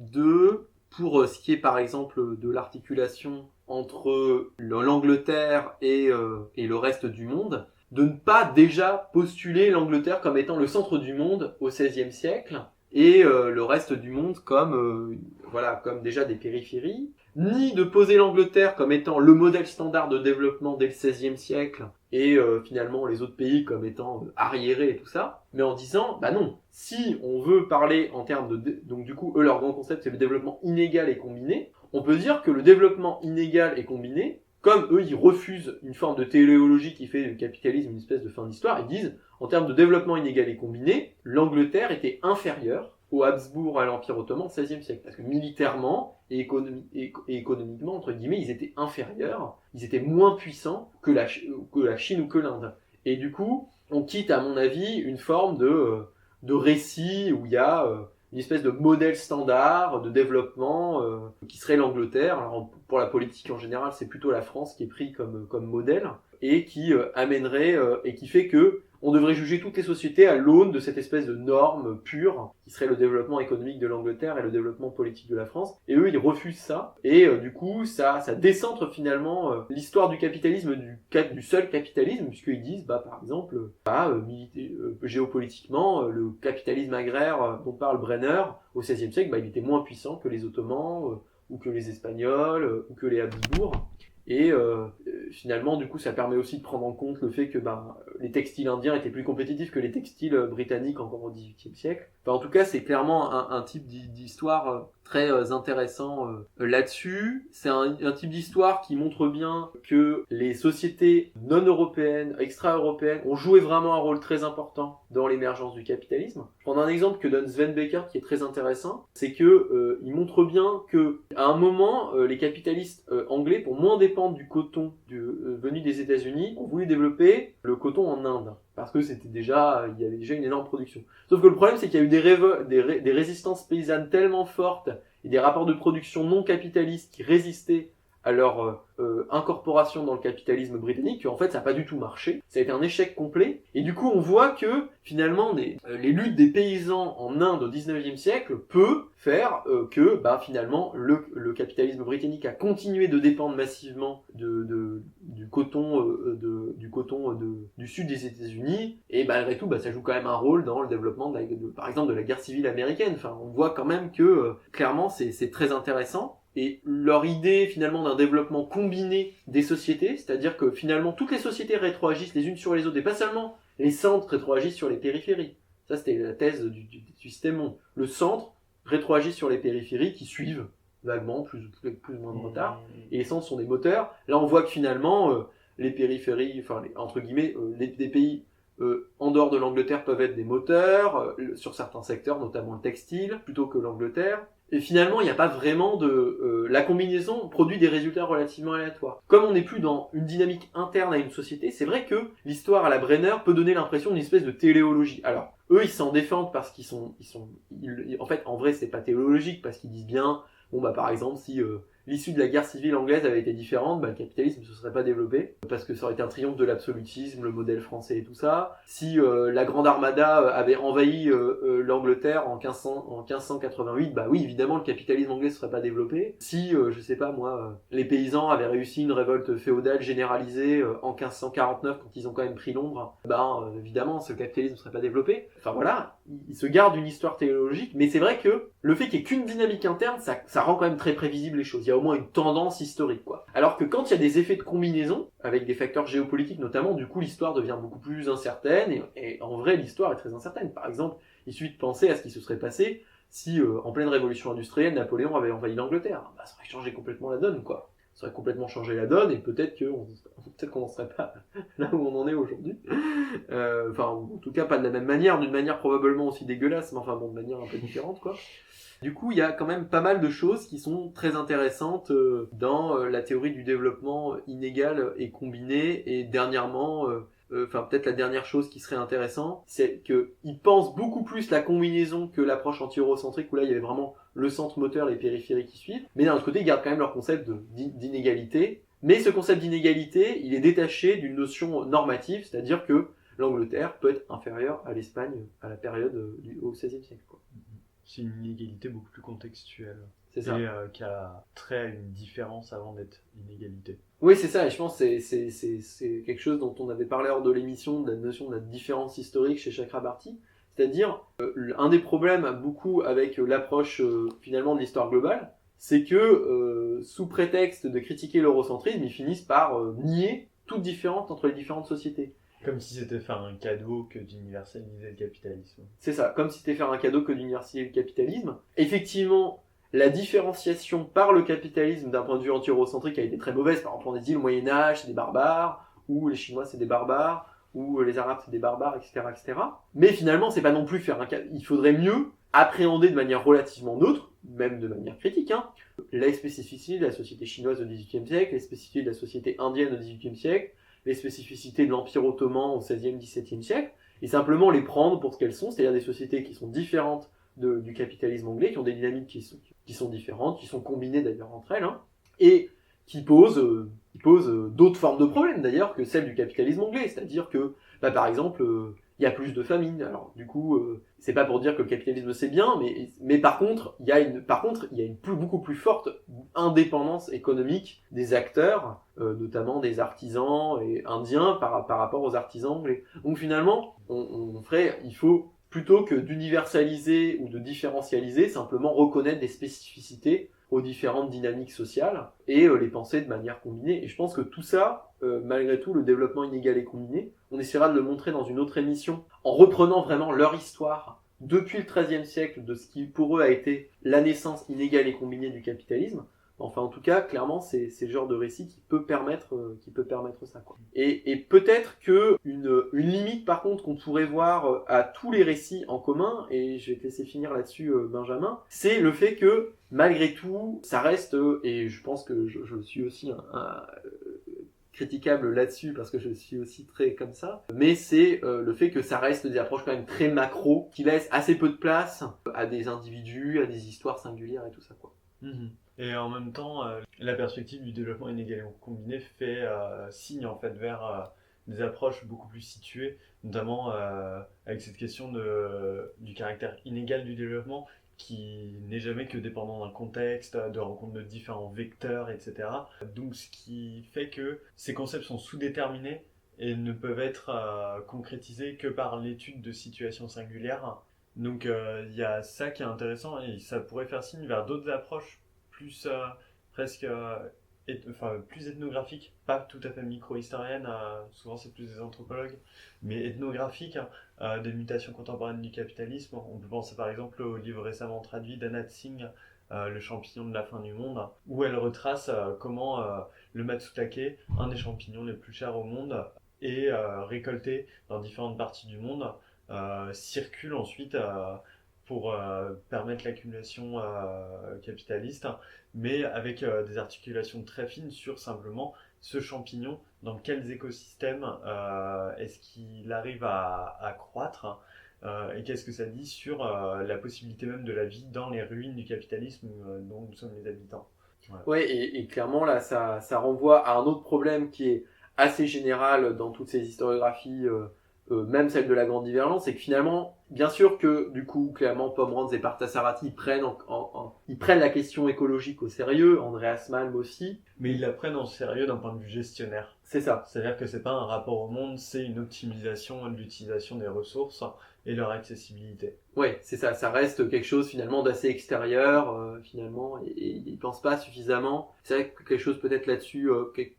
pour ce qui est par exemple de l'articulation entre l'Angleterre et le reste du monde, de ne pas déjà postuler l'Angleterre comme étant le centre du monde au XVIe siècle et le reste du monde comme déjà des périphéries, ni de poser l'Angleterre comme étant le modèle standard de développement dès le XVIe siècle et finalement les autres pays comme étant arriérés et tout ça, mais en disant, bah non, si on veut parler en termes de... Donc du coup, eux, leur grand concept, c'est le développement inégal et combiné. On peut dire que le développement inégal et combiné, comme eux, ils refusent une forme de téléologie qui fait du capitalisme une espèce de fin d'histoire, ils disent, en termes de développement inégal et combiné, l'Angleterre était inférieure aux Habsbourg à l'Empire ottoman au XVIe siècle. Parce que militairement et économiquement, entre guillemets, ils étaient inférieurs, ils étaient moins puissants que la Chine ou que l'Inde. Et du coup, on quitte, à mon avis, une forme de récit où il y a une espèce de modèle standard de développement qui serait l'Angleterre. Alors, pour la politique en général, c'est plutôt la France qui est pris comme modèle et qui amènerait et qui fait que on devrait juger toutes les sociétés à l'aune de cette espèce de norme pure qui serait le développement économique de l'Angleterre et le développement politique de la France. Et eux, ils refusent ça. Et du coup, ça décentre finalement l'histoire du capitalisme, du seul capitalisme, puisqu'ils disent, bah, par exemple, géopolitiquement, le capitalisme agraire dont parle Brenner au XVIe siècle, bah, il était moins puissant que les Ottomans, ou que les Espagnols, ou que les Habsbourg. Et finalement, du coup, ça permet aussi de prendre en compte le fait que les textiles indiens étaient plus compétitifs que les textiles britanniques encore au XVIIIe siècle. Enfin, en tout cas, c'est clairement un type d'histoire très intéressant là-dessus. C'est un type d'histoire qui montre bien que les sociétés non européennes, extra-européennes, ont joué vraiment un rôle très important dans l'émergence du capitalisme. Je prends un exemple que donne Sven Becker qui est très intéressant, c'est que il montre bien que à un moment, les capitalistes anglais, pour moins dépendre du coton venu des États-Unis, ont voulu développer le coton en Inde. Parce que il y avait déjà une énorme production. Sauf que le problème, c'est qu'il y a eu des résistances paysannes tellement fortes et des rapports de production non capitalistes qui résistaient à leur incorporation dans le capitalisme britannique, qu'en fait ça n'a pas du tout marché. Ça a été un échec complet. Et du coup, on voit que finalement les luttes des paysans en Inde au XIXe siècle peut faire que finalement le capitalisme britannique a continué de dépendre massivement du coton du sud des États-Unis, et malgré tout ça joue quand même un rôle dans le développement par exemple de la guerre civile américaine. Enfin, on voit quand même que clairement c'est très intéressant. Et leur idée finalement d'un développement combiné des sociétés, c'est-à-dire que finalement toutes les sociétés rétroagissent les unes sur les autres, et pas seulement les centres rétroagissent sur les périphéries. Ça, c'était la thèse du système monde. Le centre rétroagit sur les périphéries qui suivent vaguement, plus ou moins de retard, et les centres sont des moteurs. Là, on voit que finalement les périphéries, entre guillemets, des pays en dehors de l'Angleterre peuvent être des moteurs sur certains secteurs, notamment le textile, plutôt que l'Angleterre. Et finalement, il n'y a pas vraiment la combinaison produit des résultats relativement aléatoires. Comme on n'est plus dans une dynamique interne à une société, c'est vrai que l'histoire à la Brenner peut donner l'impression d'une espèce de téléologie. Alors, eux, ils s'en défendent parce qu'ils en fait, en vrai, c'est pas téléologique, parce qu'ils disent bien, par exemple, si l'issue de la guerre civile anglaise avait été différente, le capitalisme ne se serait pas développé, parce que ça aurait été un triomphe de l'absolutisme, le modèle français et tout ça. Si la Grande Armada avait envahi l'Angleterre en 1588, oui, évidemment, le capitalisme anglais ne se serait pas développé. Si, les paysans avaient réussi une révolte féodale généralisée en 1549, quand ils ont quand même pris Londres, évidemment, ce capitalisme ne serait pas développé. Enfin voilà, ils se gardent une histoire théologique, mais c'est vrai que le fait qu'il n'y ait qu'une dynamique interne, ça rend quand même très prévisible les choses. Il y a au moins une tendance historique, quoi. Alors que quand il y a des effets de combinaison, avec des facteurs géopolitiques notamment, du coup l'histoire devient beaucoup plus incertaine, et en vrai l'histoire est très incertaine. Par exemple, il suffit de penser à ce qui se serait passé si, en pleine révolution industrielle, Napoléon avait envahi l'Angleterre. Ça aurait changé complètement la donne, quoi. Ça aurait complètement changé la donne, et peut-être qu'on n'en serait pas là où on en est aujourd'hui. En tout cas pas de la même manière, d'une manière probablement aussi dégueulasse, mais de manière un peu différente, quoi. Du coup, il y a quand même pas mal de choses qui sont très intéressantes dans la théorie du développement inégal et combiné. Et dernièrement, peut-être la dernière chose qui serait intéressante, c'est qu'ils pensent beaucoup plus la combinaison que l'approche anti-eurocentrique, où là, il y avait vraiment le centre moteur, les périphéries qui suivent. Mais d'un autre côté, ils gardent quand même leur concept d'inégalité. Mais ce concept d'inégalité, il est détaché d'une notion normative, c'est-à-dire que l'Angleterre peut être inférieure à l'Espagne à la période au XVIe siècle, quoi. C'est une inégalité beaucoup plus contextuelle. C'est ça. Et qui a trait à une différence avant d'être inégalité. Oui, c'est ça, et je pense que c'est quelque chose dont on avait parlé hors de l'émission, de la notion de la différence historique chez Chakrabarty. C'est-à-dire, un des problèmes beaucoup avec l'approche finalement de l'histoire globale, c'est que sous prétexte de critiquer l'eurocentrisme, ils finissent par nier toutes différentes entre les différentes sociétés. Comme si c'était faire un cadeau que d'universaliser le capitalisme. C'est ça, comme si c'était faire un cadeau que d'universaliser le capitalisme. Effectivement, la différenciation par le capitalisme d'un point de vue anti-eurocentrique a été très mauvaise. Par exemple, on a dit le Moyen-Âge, c'est des barbares, ou les Chinois, c'est des barbares, ou les Arabes, c'est des barbares, etc., etc. Mais finalement, c'est pas non plus faire un cadeau. Il faudrait mieux appréhender de manière relativement neutre, même de manière critique, les spécificités de la société chinoise au XVIIIe siècle, les spécificités de la société indienne au XVIIIe siècle, les spécificités de l'Empire ottoman au XVIe, XVIIe siècle, et simplement les prendre pour ce qu'elles sont, c'est-à-dire des sociétés qui sont différentes du capitalisme anglais, qui ont des dynamiques qui sont différentes, qui sont combinées d'ailleurs entre elles, et qui posent d'autres formes de problèmes d'ailleurs que celles du capitalisme anglais, c'est-à-dire que, par exemple, il y a plus de famine. Alors du coup, c'est pas pour dire que le capitalisme c'est bien, mais par contre, il y a une beaucoup plus forte indépendance économique des acteurs, notamment des artisans et indiens par rapport aux artisans anglais. Donc finalement, il faut plutôt que d'universaliser ou de différentialiser, simplement reconnaître des spécificités aux différentes dynamiques sociales et les penser de manière combinée. Et je pense que tout ça, malgré tout, le développement inégal et combiné, on essaiera de le montrer dans une autre émission en reprenant vraiment leur histoire depuis le XIIIe siècle de ce qui pour eux a été la naissance inégale et combinée du capitalisme. Enfin, en tout cas, clairement, c'est le genre de récit qui peut permettre ça, quoi. Et peut-être que une limite, par contre, qu'on pourrait voir à tous les récits en commun, et je vais te laisser finir là-dessus, Benjamin, c'est le fait que, malgré tout, ça reste, et je pense que je suis aussi critiquable là-dessus, parce que je suis aussi très comme ça, mais c'est le fait que ça reste des approches quand même très macro, qui laissent assez peu de place à des individus, à des histoires singulières et tout ça, quoi. Mmh. Et en même temps, la perspective du développement inégal et combiné fait signe en fait vers des approches beaucoup plus situées, notamment avec cette question du caractère inégal du développement qui n'est jamais que dépendant d'un contexte, de rencontre de différents vecteurs, etc. Donc ce qui fait que ces concepts sont sous-déterminés et ne peuvent être concrétisés que par l'étude de situations singulières. Donc il y a ça qui est intéressant et ça pourrait faire signe vers d'autres approches plus plus ethnographiques, pas tout à fait micro-historiennes, souvent c'est plus des anthropologues, mais ethnographiques, des mutations contemporaines du capitalisme. On peut penser par exemple au livre récemment traduit d'Anat Singh, Le champignon de la fin du monde, où elle retrace comment le matsutake, un des champignons les plus chers au monde, est récolté dans différentes parties du monde, circule ensuite pour permettre l'accumulation capitaliste, mais avec des articulations très fines sur simplement ce champignon, dans quels écosystèmes est-ce qu'il arrive à croître, et qu'est-ce que ça dit sur la possibilité même de la vie dans les ruines du capitalisme dont nous sommes les habitants. Voilà. Ouais, et clairement là, ça renvoie à un autre problème qui est assez général dans toutes ces historiographies, même celle de la Grande Divergence, c'est que finalement, bien sûr que du coup, clairement, Pomerantz et Parthasarathi ils prennent la question écologique au sérieux, Andreas Malm aussi. Mais ils la prennent au sérieux d'un point de vue gestionnaire. C'est ça. C'est-à-dire que c'est pas un rapport au monde, c'est une optimisation de l'utilisation des ressources et leur accessibilité. Ouais, c'est ça. Ça reste quelque chose finalement d'assez extérieur, finalement, et ils pensent pas suffisamment. C'est vrai que quelque chose peut-être là-dessus,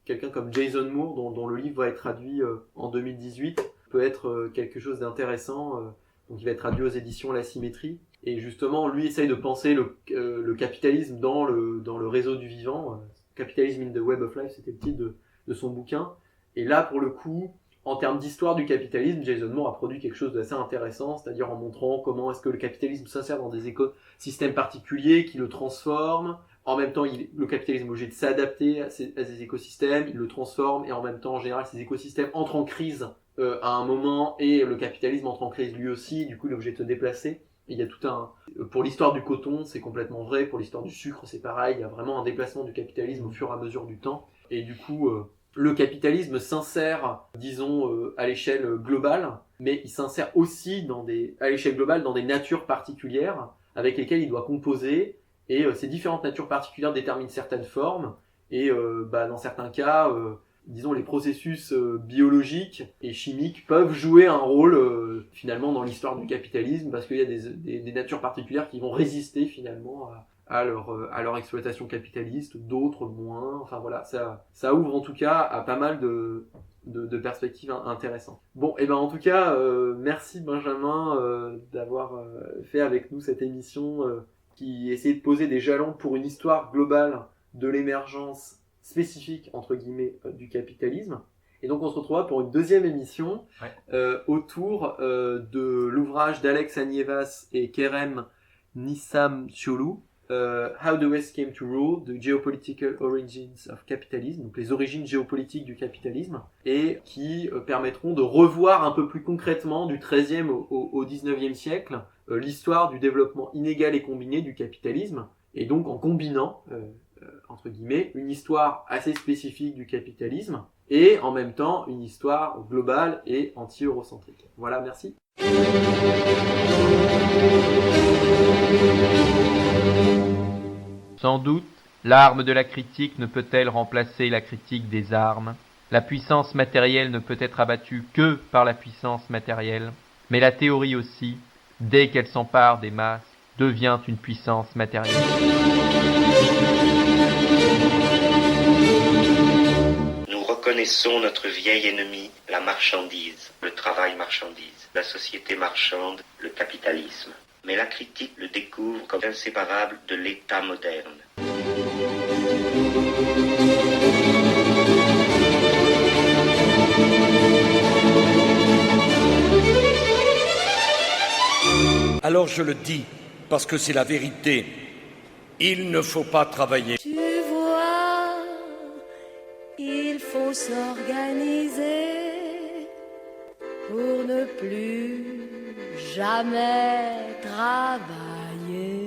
quelqu'un comme Jason Moore, dont le livre va être traduit en 2018, peut être quelque chose d'intéressant. Donc il va être traduit aux éditions La Symétrie. Et justement, lui essaye de penser le capitalisme dans le réseau du vivant. Capitalism in the Web of Life, c'était le titre de son bouquin. Et là, pour le coup, en termes d'histoire du capitalisme, Jason Moore a produit quelque chose d'assez intéressant, c'est-à-dire en montrant comment est-ce que le capitalisme s'insère dans des écosystèmes particuliers, qui le transforment. En même temps, le capitalisme est obligé de s'adapter à ces écosystèmes, il le transforme, et en même temps, en général, ces écosystèmes entrent en crise à un moment, et le capitalisme entre en crise lui aussi, du coup il est obligé de se déplacer. Et il y a pour l'histoire du coton, c'est complètement vrai, pour l'histoire du sucre, c'est pareil, il y a vraiment un déplacement du capitalisme au fur et à mesure du temps. Et du coup, le capitalisme s'insère, disons, à l'échelle globale, mais il s'insère aussi à l'échelle globale dans des natures particulières avec lesquelles il doit composer, et ces différentes natures particulières déterminent certaines formes, et dans certains cas, disons, les processus biologiques et chimiques peuvent jouer un rôle finalement dans l'histoire du capitalisme, parce qu'il y a des natures particulières qui vont résister finalement à leur exploitation capitaliste, d'autres moins. Enfin voilà, ça ouvre en tout cas à pas mal de perspectives intéressantes. Bon, et ben en tout cas, merci Benjamin d'avoir fait avec nous cette émission qui essayait de poser des jalons pour une histoire globale de l'émergence spécifique, entre guillemets, du capitalisme. Et donc on se retrouvera pour une deuxième émission autour de l'ouvrage d'Alex Anievas et Kerem Nissamcioglu, How the West Came to Rule, The Geopolitical Origins of Capitalism, donc les origines géopolitiques du capitalisme, et qui permettront de revoir un peu plus concrètement du XIIIe au XIXe siècle l'histoire du développement inégal et combiné du capitalisme, et donc en combinant, entre guillemets, une histoire assez spécifique du capitalisme, et en même temps une histoire globale et anti-eurocentrique. Voilà, merci. Sans doute, l'arme de la critique ne peut-elle remplacer la critique des armes. La puissance matérielle ne peut être abattue que par la puissance matérielle, mais la théorie aussi, dès qu'elle s'empare des masses, devient une puissance matérielle. Nous reconnaissons notre vieil ennemi, la marchandise, le travail marchandise, la société marchande, le capitalisme. Mais la critique le découvre comme inséparable de l'État moderne. Alors je le dis, parce que c'est la vérité. Il ne faut pas travailler. Tu vois, il faut s'organiser pour ne plus jamais travailler.